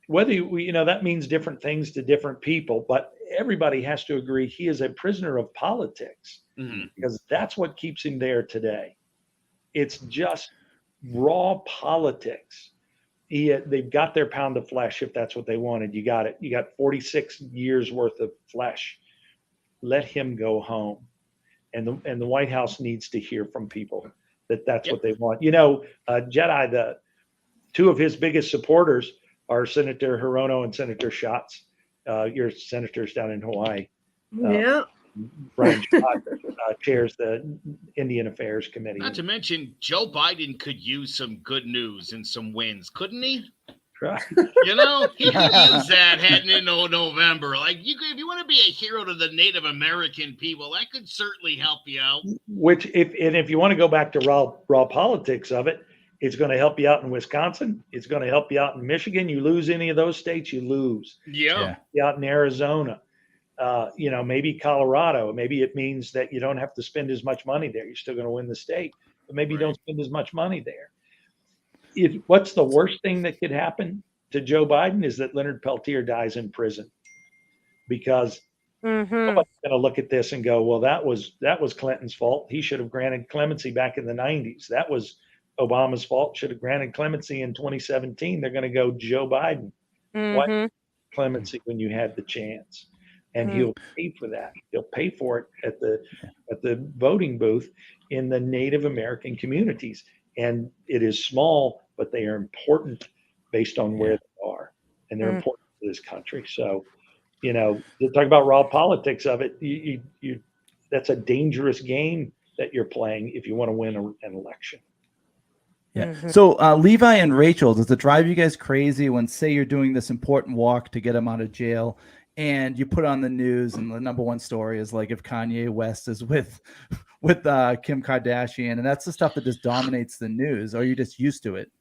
Whether that means different things to different people, but everybody has to agree he is a prisoner of politics, because that's what keeps him there today. It's just raw politics. They've got their pound of flesh if that's what they wanted. You got it. You got 46 years worth of flesh. Let him go home. And the White House needs to hear from people that's what they want. Jedi, the two of his biggest supporters are Senator Hirono and Senator Schatz. Your senators down in Hawaii. Brian Schatz chairs the Indian Affairs Committee. Not to mention, Joe Biden could use some good news and some wins, couldn't he? Right. He could use that heading into November. If you want to be a hero to the Native American people, that could certainly help you out. Which, if you want to go back to raw politics of it, it's going to help you out in Wisconsin. It's going to help you out in Michigan. You lose any of those states, you lose. Yeah. Out in Arizona, maybe Colorado. Maybe it means that you don't have to spend as much money there. You're still going to win the state, but maybe you don't spend as much money there. What's the worst thing that could happen to Joe Biden is that Leonard Peltier dies in prison, because nobody's going to look at this and go, well, that was Clinton's fault. He should have granted clemency back in the 90s. That was Obama's fault. Should have granted clemency in 2017. They're going to go, Joe Biden. What clemency when you had the chance? and he'll pay for that. He'll pay for it at the voting booth in the Native American communities. And it is small, but they are important based on where they are, and they're important to this country. So, you know, to talk about raw politics of it, you that's a dangerous game that you're playing if you want to win an election. Yeah. So Levi and Rachel, does it drive you guys crazy when, say, you're doing this important walk to get him out of jail, and you put on the news, and the number one story is like if Kanye West is with Kim Kardashian, and that's the stuff that just dominates the news? Or are you just used to it?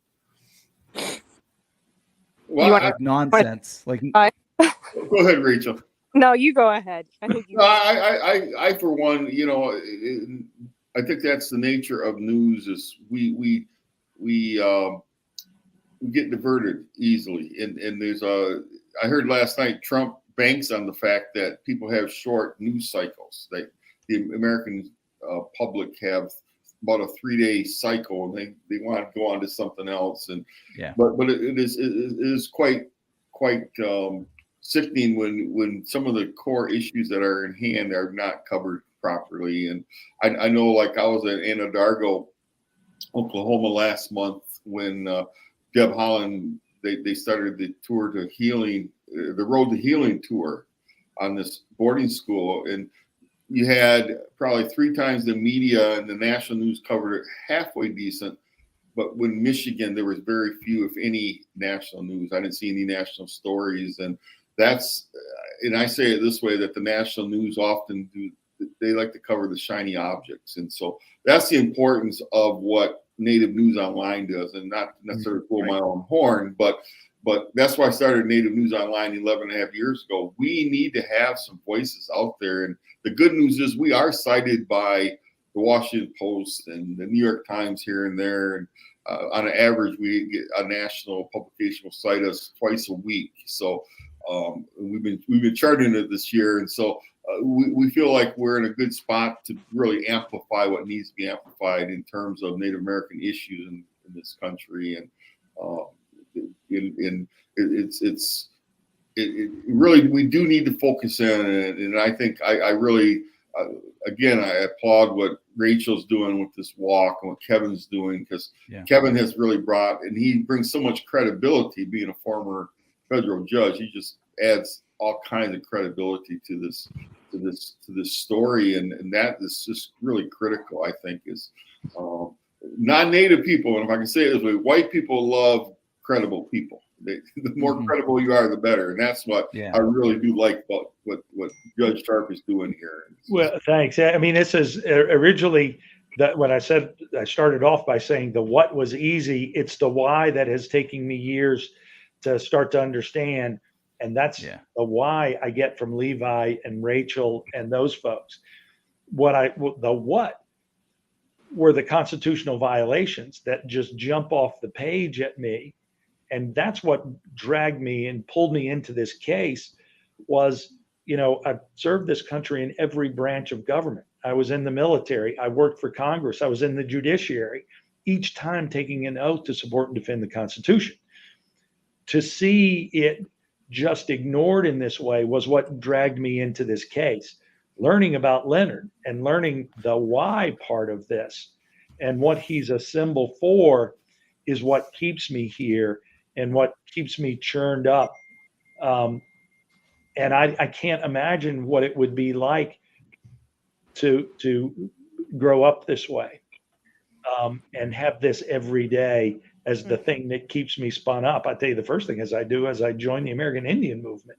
Well, like nonsense. Like, go ahead, Rachel. No, you go ahead. I think you. No, I for one, you know, I think that's the nature of news. Is we get diverted easily, and there's I heard last night Trump banks on the fact that people have short news cycles. The American public have about a 3-day cycle, and they want to go on to something else. And but it is quite sickening when some of the core issues that are in hand are not covered properly. And I know, like, I was at Anadarko, Oklahoma last month when Deb Holland, they started the tour to healing, the Road to Healing tour on this boarding school. And you had probably 3 times the media and the national news covered it halfway decent. But when Michigan, there was very few, if any, national news. I didn't see any national stories. And that's, and I say it this way, that the national news often they like to cover the shiny objects. And so that's the importance of what Native News Online does, and not necessarily blow my own horn, but that's why I started Native News Online 11 and a half years ago. We need to have some voices out there. And the good news is we are cited by the Washington Post and the New York Times here and there. And on an average, we get a national publication will cite us twice a week. So we've been charting it this year. And so we feel like we're in a good spot to really amplify what needs to be amplified in terms of Native American issues in this country. And it really, we do need to focus in. And I think I really, again, I applaud what Rachel's doing with this walk and what Kevin's doing, because Kevin has really brought, and he brings so much credibility being a former federal judge. He just adds all kinds of credibility to this story, and that is just really critical. I think is non-native people, and if I can say it this way, white people love credible people. The more credible you are, the better, and that's what I really do like about what Judge Sharp is doing here. Well, thanks. I mean, this is originally that when I said, I started off by saying the what was easy. It's the why that has taken me years to start to understand. And that's the why I get from Levi and Rachel and those folks. The what were the constitutional violations that just jump off the page at me. And that's what dragged me and pulled me into this case was, you know, I've served this country in every branch of government. I was in the military. I worked for Congress. I was in the judiciary, each time taking an oath to support and defend the Constitution. To see it just ignored in this way was what dragged me into this case. Learning about Leonard and learning the why part of this and what he's a symbol for is what keeps me here and what keeps me churned up. And I can't imagine what it would be like to grow up this way and have this every day as the thing that keeps me spun up. I tell you, the first thing I join the American Indian movement.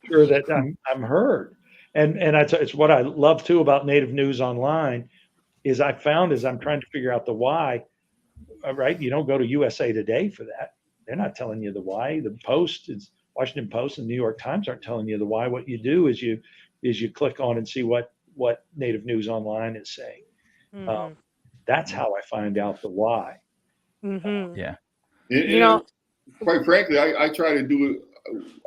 Sure that I'm heard. And it's what I love too about Native News Online is I found as I'm trying to figure out the why, right? You don't go to USA Today for that. They're not telling you the why. The Post, Washington Post and New York Times aren't telling you the why. What you do is you click on and see what Native News Online is saying. Mm-hmm. That's how I find out the why. Mm-hmm. You know, quite frankly, I try to do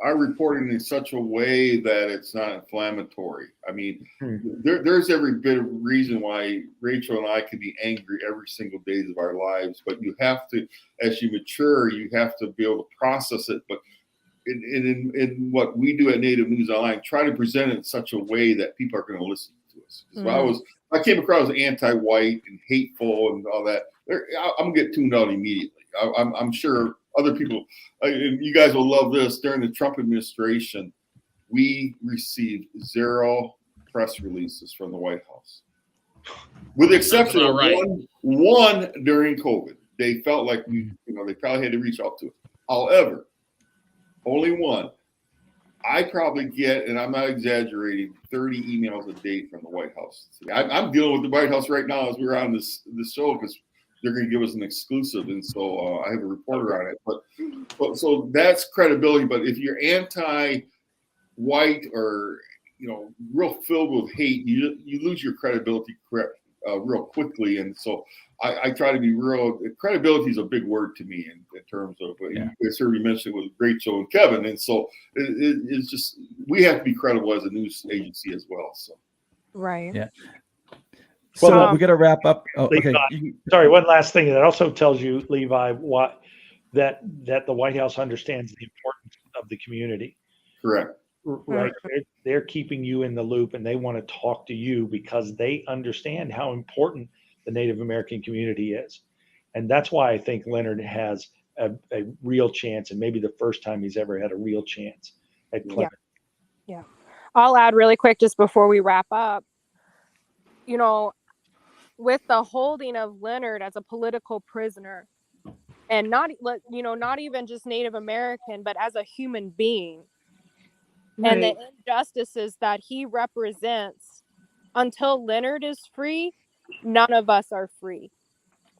our reporting in such a way that it's not inflammatory. I mean, there's every bit of reason why Rachel and I could be angry every single day of our lives, but you have to, as you mature, you have to be able to process it. But in what we do at Native News Online, try to present it in such a way that people are going to listen to us. So I came across anti-white and hateful and all that. I'm gonna get tuned out immediately. I'm sure other people, you guys will love this. During the Trump administration, we received 0 press releases from the White House, with the exception of one during COVID. They felt like they probably had to reach out to us. However, only one. I probably get, and I'm not exaggerating, 30 emails a day from the White House. I'm dealing with the White House right now as we're on this show because they're going to give us an exclusive, and so I have a reporter on it. But so that's credibility. But if you're anti-white or real filled with hate, you lose your credibility real quickly. And so I try to be real. Credibility is a big word to me in terms of you heard me mention with Rachel and Kevin, and so it's just we have to be credible as a news agency as well. So right, yeah. So Well, we got to wrap up. Oh, okay. Sorry, one last thing that also tells you, Levi, that the White House understands the importance of the community. Correct. Right. They're keeping you in the loop, and they want to talk to you because they understand how important the Native American community is. And that's why I think Leonard has a real chance, and maybe the first time he's ever had a real chance at Clinton. Yeah. I'll add really quick just before we wrap up, with the holding of Leonard as a political prisoner, and not even just Native American, but as a human being, and the injustices that he represents, until Leonard is free, none of us are free.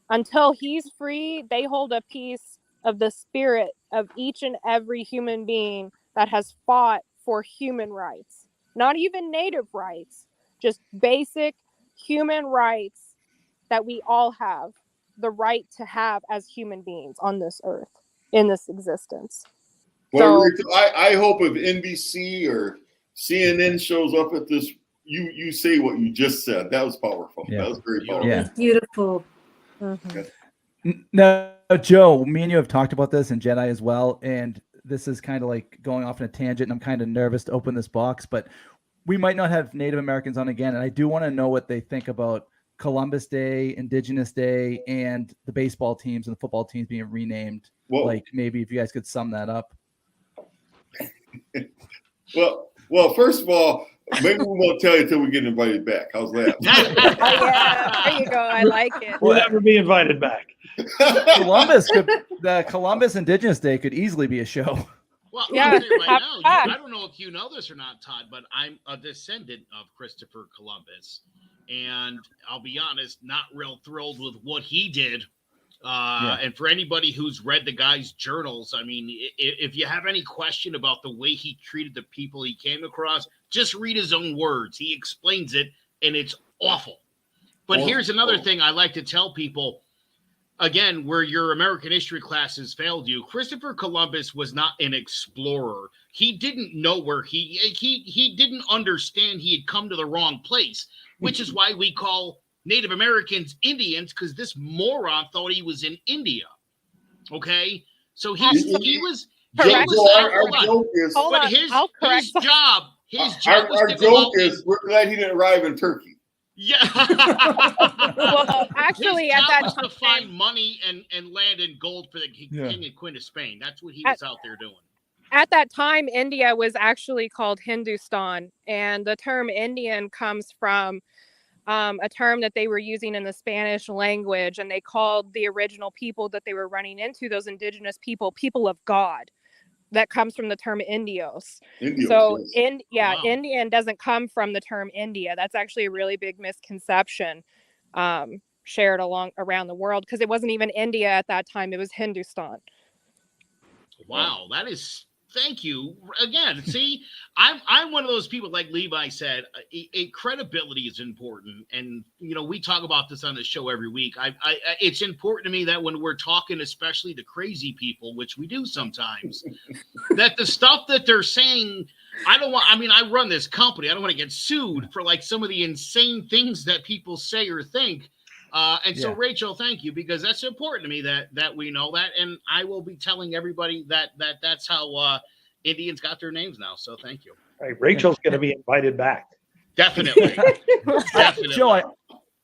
Until he's free, they hold a piece of the spirit of each and every human being that has fought for human rights, not even Native rights, just basic human rights that we all have the right to have as human beings on this earth, in this existence. Well, Rachel, I hope if NBC or CNN shows up at this, you say what you just said. That was powerful. Yeah. That was very powerful. Yeah. It's beautiful. Mm-hmm. Now, Joe, me and you have talked about this, and Jedi as well, and this is kind of like going off on a tangent, and I'm kind of nervous to open this box, but we might not have Native Americans on again, and I do want to know what they think about Columbus Day, Indigenous Day, and the baseball teams and the football teams being renamed. Whoa. Like maybe if you guys could sum that up. Well, first of all, maybe we won't tell you until we get invited back. How's that? Yeah, there you go. I like it. We'll never be invited back. The Columbus Indigenous Day could easily be a show. Well, yeah, I'll tell you right now, I don't know if you know this or not, Todd, but I'm a descendant of Christopher Columbus. And I'll be honest, not real thrilled with what he did. And for anybody who's read the guy's journals, I mean, if you have any question about the way he treated the people he came across, just read his own words. He explains it, and it's awful. But here's another thing I like to tell people. Again, where your American history classes failed you, Christopher Columbus was not an explorer. He didn't know where he didn't understand he had come to the wrong place, which is why we call Native Americans Indians, because this moron thought he was in India. Okay, so his job was to go we're glad he didn't arrive in Turkey. Yeah. Well, actually, at that time, to find money and land and gold for the king and queen of Spain. That's what he was out there doing. At that time, India was actually called Hindustan, and the term Indian comes from a term that they were using in the Spanish language, and they called the original people that they were running into, those indigenous people of God. That comes from the term Indios. So Indian doesn't come from the term India. That's actually a really big misconception shared around the world, because it wasn't even India at that time. It was Hindustan. Wow, that is. Thank you again. See, I'm one of those people, like Levi said, credibility is important. And, we talk about this on the show every week. It's important to me that when we're talking, especially to crazy people, which we do sometimes, that the stuff that they're saying, I run this company. I don't want to get sued for like some of the insane things that people say or think. So Rachel, thank you, because that's important to me that we know that, and I will be telling everybody that's how Indians got their names now. So thank you. Right. Rachel's going to be invited back. Definitely. Definitely. Joe,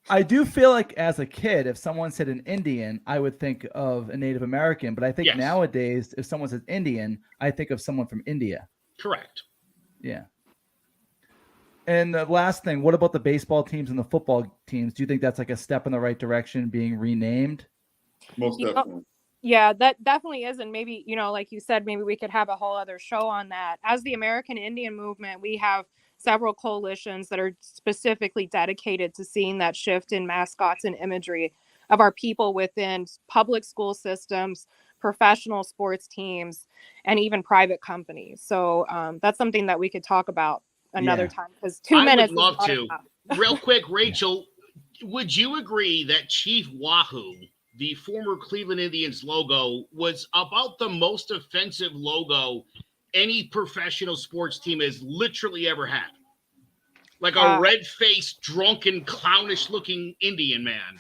I do feel like as a kid, if someone said an Indian, I would think of a Native American. But I think Yes. nowadays, if someone says Indian, I think of someone from India. Correct. Yeah. And the last thing, what about the baseball teams and the football teams? Do you think that's like a step in the right direction, being renamed? Most You know, definitely. Yeah, that definitely is. And maybe, like you said, maybe we could have a whole other show on that. As the American Indian movement, we have several coalitions that are specifically dedicated to seeing that shift in mascots and imagery of our people within public school systems, professional sports teams, and even private companies. So that's something that we could talk about another time, because 2 minutes. I would love is not to. enough. Real quick, Rachel, would you agree that Chief Wahoo, the former Cleveland Indians logo, was about the most offensive logo any professional sports team has literally ever had? Like a red-faced, drunken, clownish-looking Indian man.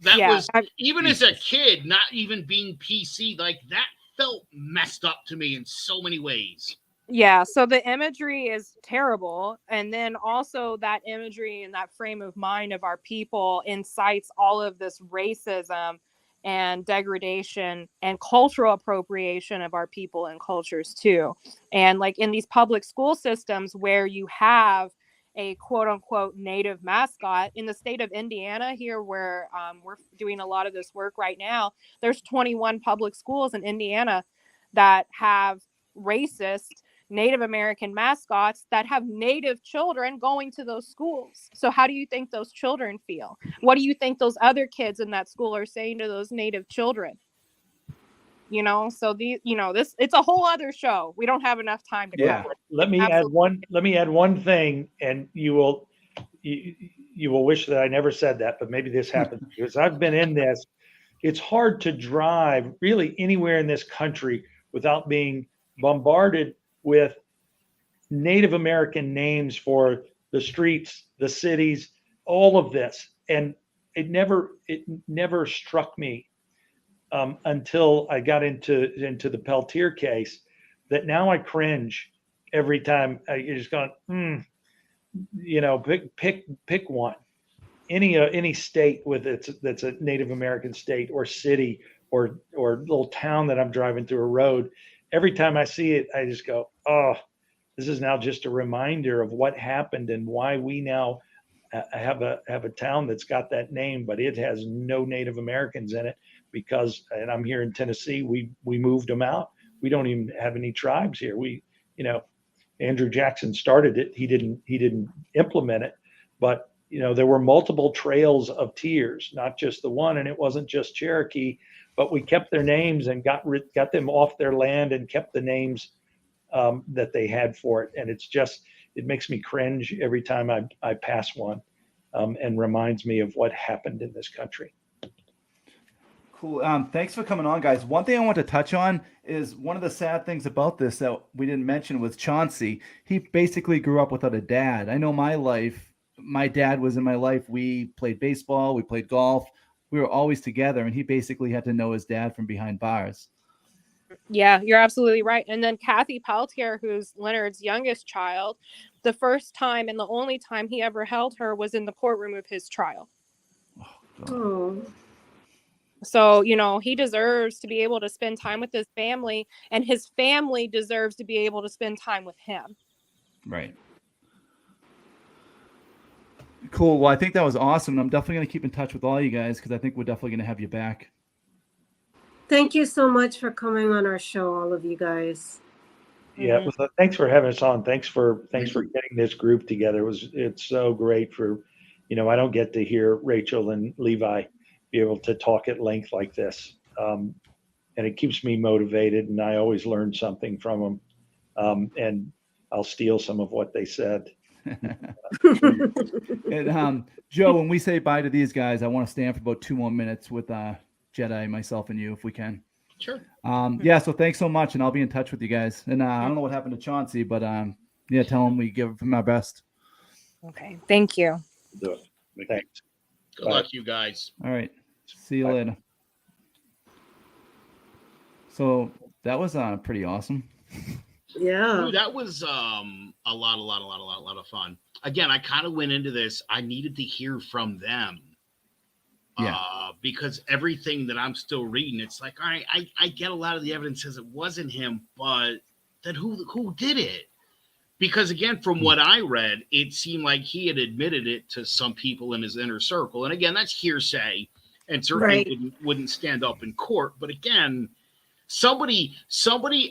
That was, even as a kid, not even being PC, like that felt messed up to me in so many ways. Yeah, so the imagery is terrible. And then also that imagery and that frame of mind of our people incites all of this racism and degradation and cultural appropriation of our people and cultures too. And like in these public school systems where you have a quote unquote native mascot in the state of Indiana here, where we're doing a lot of this work right now, there's 21 public schools in Indiana that have racist Native American mascots that have Native children going to those schools. So how do you think those children feel? What do you think those other kids in that school are saying to those Native children? So it's a whole other show. We don't have enough time to cover it. Let me add one thing, and you will wish that I never said that, but maybe this happens because I've been in this. It's hard to drive really anywhere in this country without being bombarded with Native American names for the streets, the cities, all of this. And it never struck me until I got into the Peltier case that now I cringe every time. You're just going, pick one. Any state that's a Native American state or city or little town that I'm driving through a road. Every time I see it, I just go, oh, this is now just a reminder of what happened and why we now have a town that's got that name, but it has no Native Americans in it because, and I'm here in Tennessee, we moved them out. We don't even have any tribes here. Andrew Jackson started it. He didn't implement it, but there were multiple trails of tears, not just the one, and it wasn't just Cherokee. But we kept their names and got them off their land and kept the names that they had for it. And it makes me cringe every time I pass one and reminds me of what happened in this country. Cool. Thanks for coming on, guys. One thing I want to touch on is one of the sad things about this that we didn't mention was Chauncey. He basically grew up without a dad. I know my dad was in my life. We played baseball, we played golf. We were always together, and he basically had to know his dad from behind bars. Yeah, you're absolutely right. And then Kathy Peltier, who's Leonard's youngest child, the first time and the only time he ever held her was in the courtroom of his trial. Oh. So, he deserves to be able to spend time with his family, and his family deserves to be able to spend time with him. Right. Cool. Well, I think that was awesome. I'm definitely going to keep in touch with all you guys because I think we're definitely going to have you back. Thank you so much for coming on our show, all of you guys. Yeah, thanks for having us on. Thanks for getting this group together. It's so great for, I don't get to hear Rachel and Levi be able to talk at length like this, and it keeps me motivated. And I always learn something from them, and I'll steal some of what they said. And Joe, when we say bye to these guys, I want to stand for about 2 more minutes with Jedi, myself, and you, if we can. Sure. So thanks so much, and I'll be in touch with you guys. And I don't know what happened to Chauncey, but tell him we give him our best. Okay, thank you. Thanks. Good luck, you guys. All right, see you later. So that was pretty awesome. Yeah. Ooh, that was a lot of fun. Again, I kind of went into this. I needed to hear from them. Yeah. Because everything that I'm still reading, it's like, all right, I get a lot of the evidence says it wasn't him, but then who did it? Because again, from what I read, it seemed like he had admitted it to some people in his inner circle. And again, that's hearsay and certainly wouldn't stand up in court. But again, somebody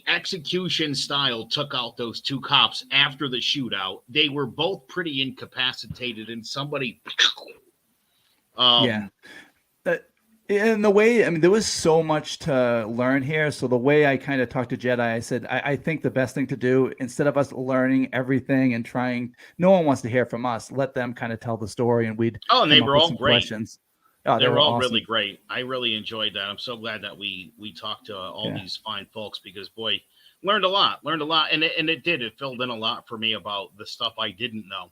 execution style took out those two cops after the shootout. They were both pretty incapacitated, and somebody yeah. In the way, I mean, there was so much to learn here. So the way I kind of talked to Jedi, I said, I think the best thing to do, instead of us learning everything and trying, no one wants to hear from us. Let them kind of tell the story, and we'd and they were all great. Questions. Oh, they were all awesome. Really great. I really enjoyed that. I'm so glad that we talked to all these fine folks, because boy, learned a lot, and it did. It filled in a lot for me about the stuff I didn't know.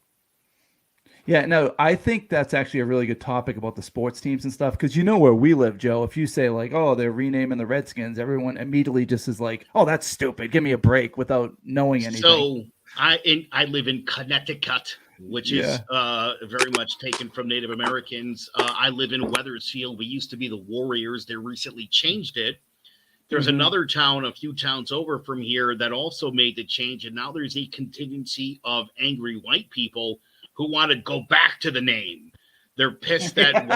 Yeah, no, I think that's actually a really good topic about the sports teams and stuff, because you know where we live, Joe. If you say like, oh, they're renaming the Redskins, everyone immediately just is like, oh, that's stupid. Give me a break, without knowing anything. So I live in Connecticut, which is very much taken from Native Americans. I live in Wethersfield. We used to be the Warriors. They recently changed it. There's another town a few towns over from here that also made the change, and now there's a contingency of angry white people who want to go back to the name. They're pissed that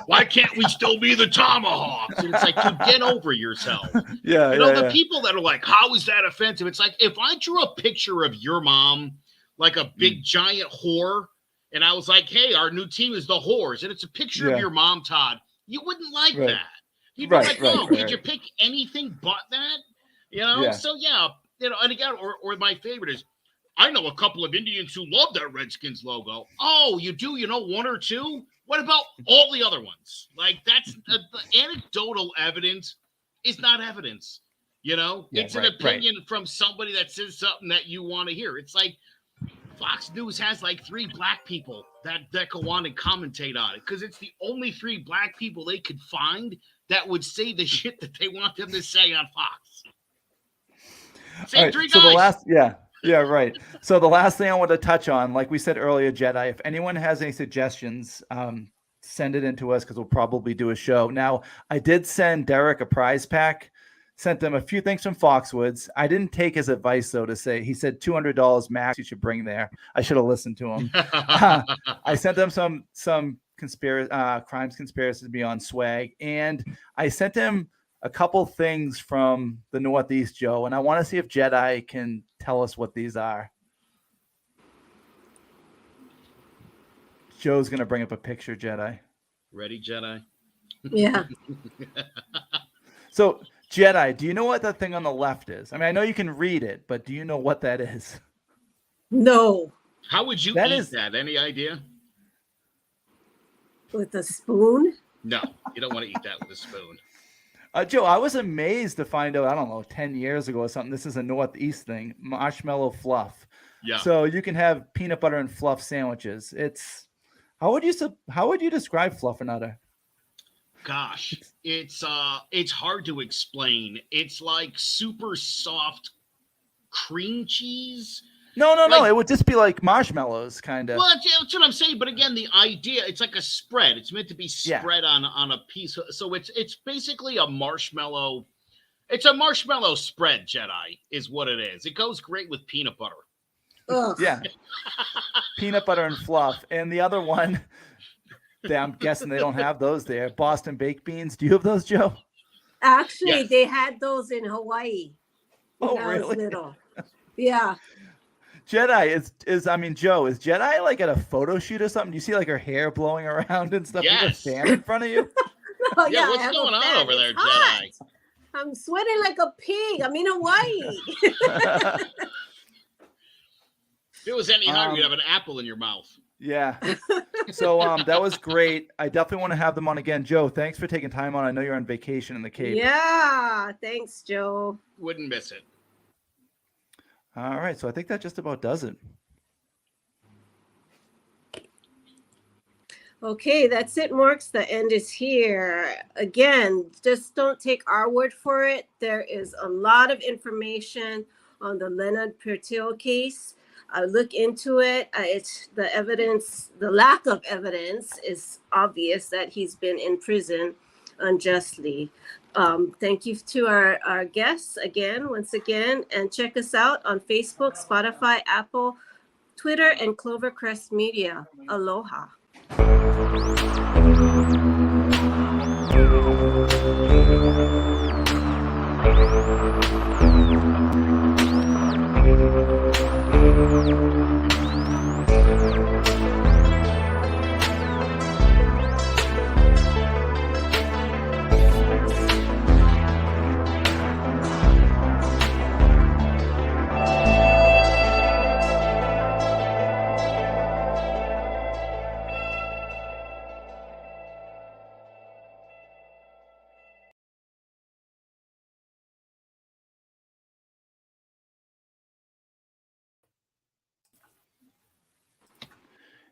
why can't we still be the Tomahawks? And it's like, dude, get over yourself. The people that are like, how is that offensive? It's like, if I drew a picture of your mom, like a big giant whore, and I was like, hey, our new team is the Whores, and it's a picture of your mom, Todd, you wouldn't like that. You'd be like, oh, could you pick anything but that? So and again, or my favorite is, I know a couple of Indians who love that Redskins logo. Oh, you do? You know one or two? What about all the other ones? Like, that's the anecdotal evidence is not evidence. It's an opinion from somebody that says something that you want to hear. It's like Fox News has like 3 black people that go on and commentate on it, because it's the only 3 black people they could find that would say the shit that they want them to say on Fox. Same 3 guys. So the last, yeah, right. So the last thing I want to touch on, like we said earlier, Jedi, if anyone has any suggestions, send it in to us, because we'll probably do a show. Now, I did send Derek a prize pack, sent them a few things from Foxwoods. I didn't take his advice, though, to say, he said $200 max you should bring there. I should have listened to him. I sent them some crimes conspiracies beyond swag, and I sent him a couple things from the Northeast, Joe, and I want to see if Jedi can tell us what these are. Joe's going to bring up a picture, Jedi. Ready, Jedi? Yeah. So, Jedi, do you know what that thing on the left is? I mean, I know you can read it, but do you know what that is? No. How would you eat that? Any idea? With a spoon? No, you don't want to eat that with a spoon. Joe, I was amazed to find out, I don't know, 10 years ago or something, this is a Northeast thing, marshmallow fluff. Yeah. So you can have peanut butter and fluff sandwiches. How would you describe fluffernutter? Gosh, it's hard to explain. It's like super soft cream cheese. No. It would just be like marshmallows, kind of. Well, that's what I'm saying. But again, the idea, it's like a spread. It's meant to be spread on a piece. So it's basically a marshmallow. It's a marshmallow spread, Jedi, is what it is. It goes great with peanut butter. Ugh. Yeah. Peanut butter and fluff. And the other one, I'm guessing they don't have those there. Boston baked beans. Do you have those, Joe? Actually, they had those in Hawaii. Oh, when really? I was little. Yeah. Jedi Joe, is Jedi like at a photo shoot or something? Do you see like her hair blowing around and stuff? Yes. You have a fan in front of you? Oh, yeah, what's going on over there, Jedi? I'm sweating like a pig. I'm in Hawaii. If it was any harder, you'd have an apple in your mouth. Yeah. So that was great. I definitely want to have them on again. Joe, thanks for taking time on. I know you're on vacation in the Cape. Yeah. Thanks, Joe. Wouldn't miss it. All right. So I think that just about does it. Okay, that's it, Marks. The end is here. Again, just don't take our word for it. There is a lot of information on the Leonard Peltier case. Look into it. It's the evidence, the lack of evidence is obvious that he's been in prison unjustly. Thank you to our guests once again, and check us out on Facebook, Spotify, Apple, Twitter, and Clovercrest Media. Aloha.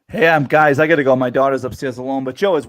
Hey, guys, I got to go. My daughter's upstairs alone. But Joe, as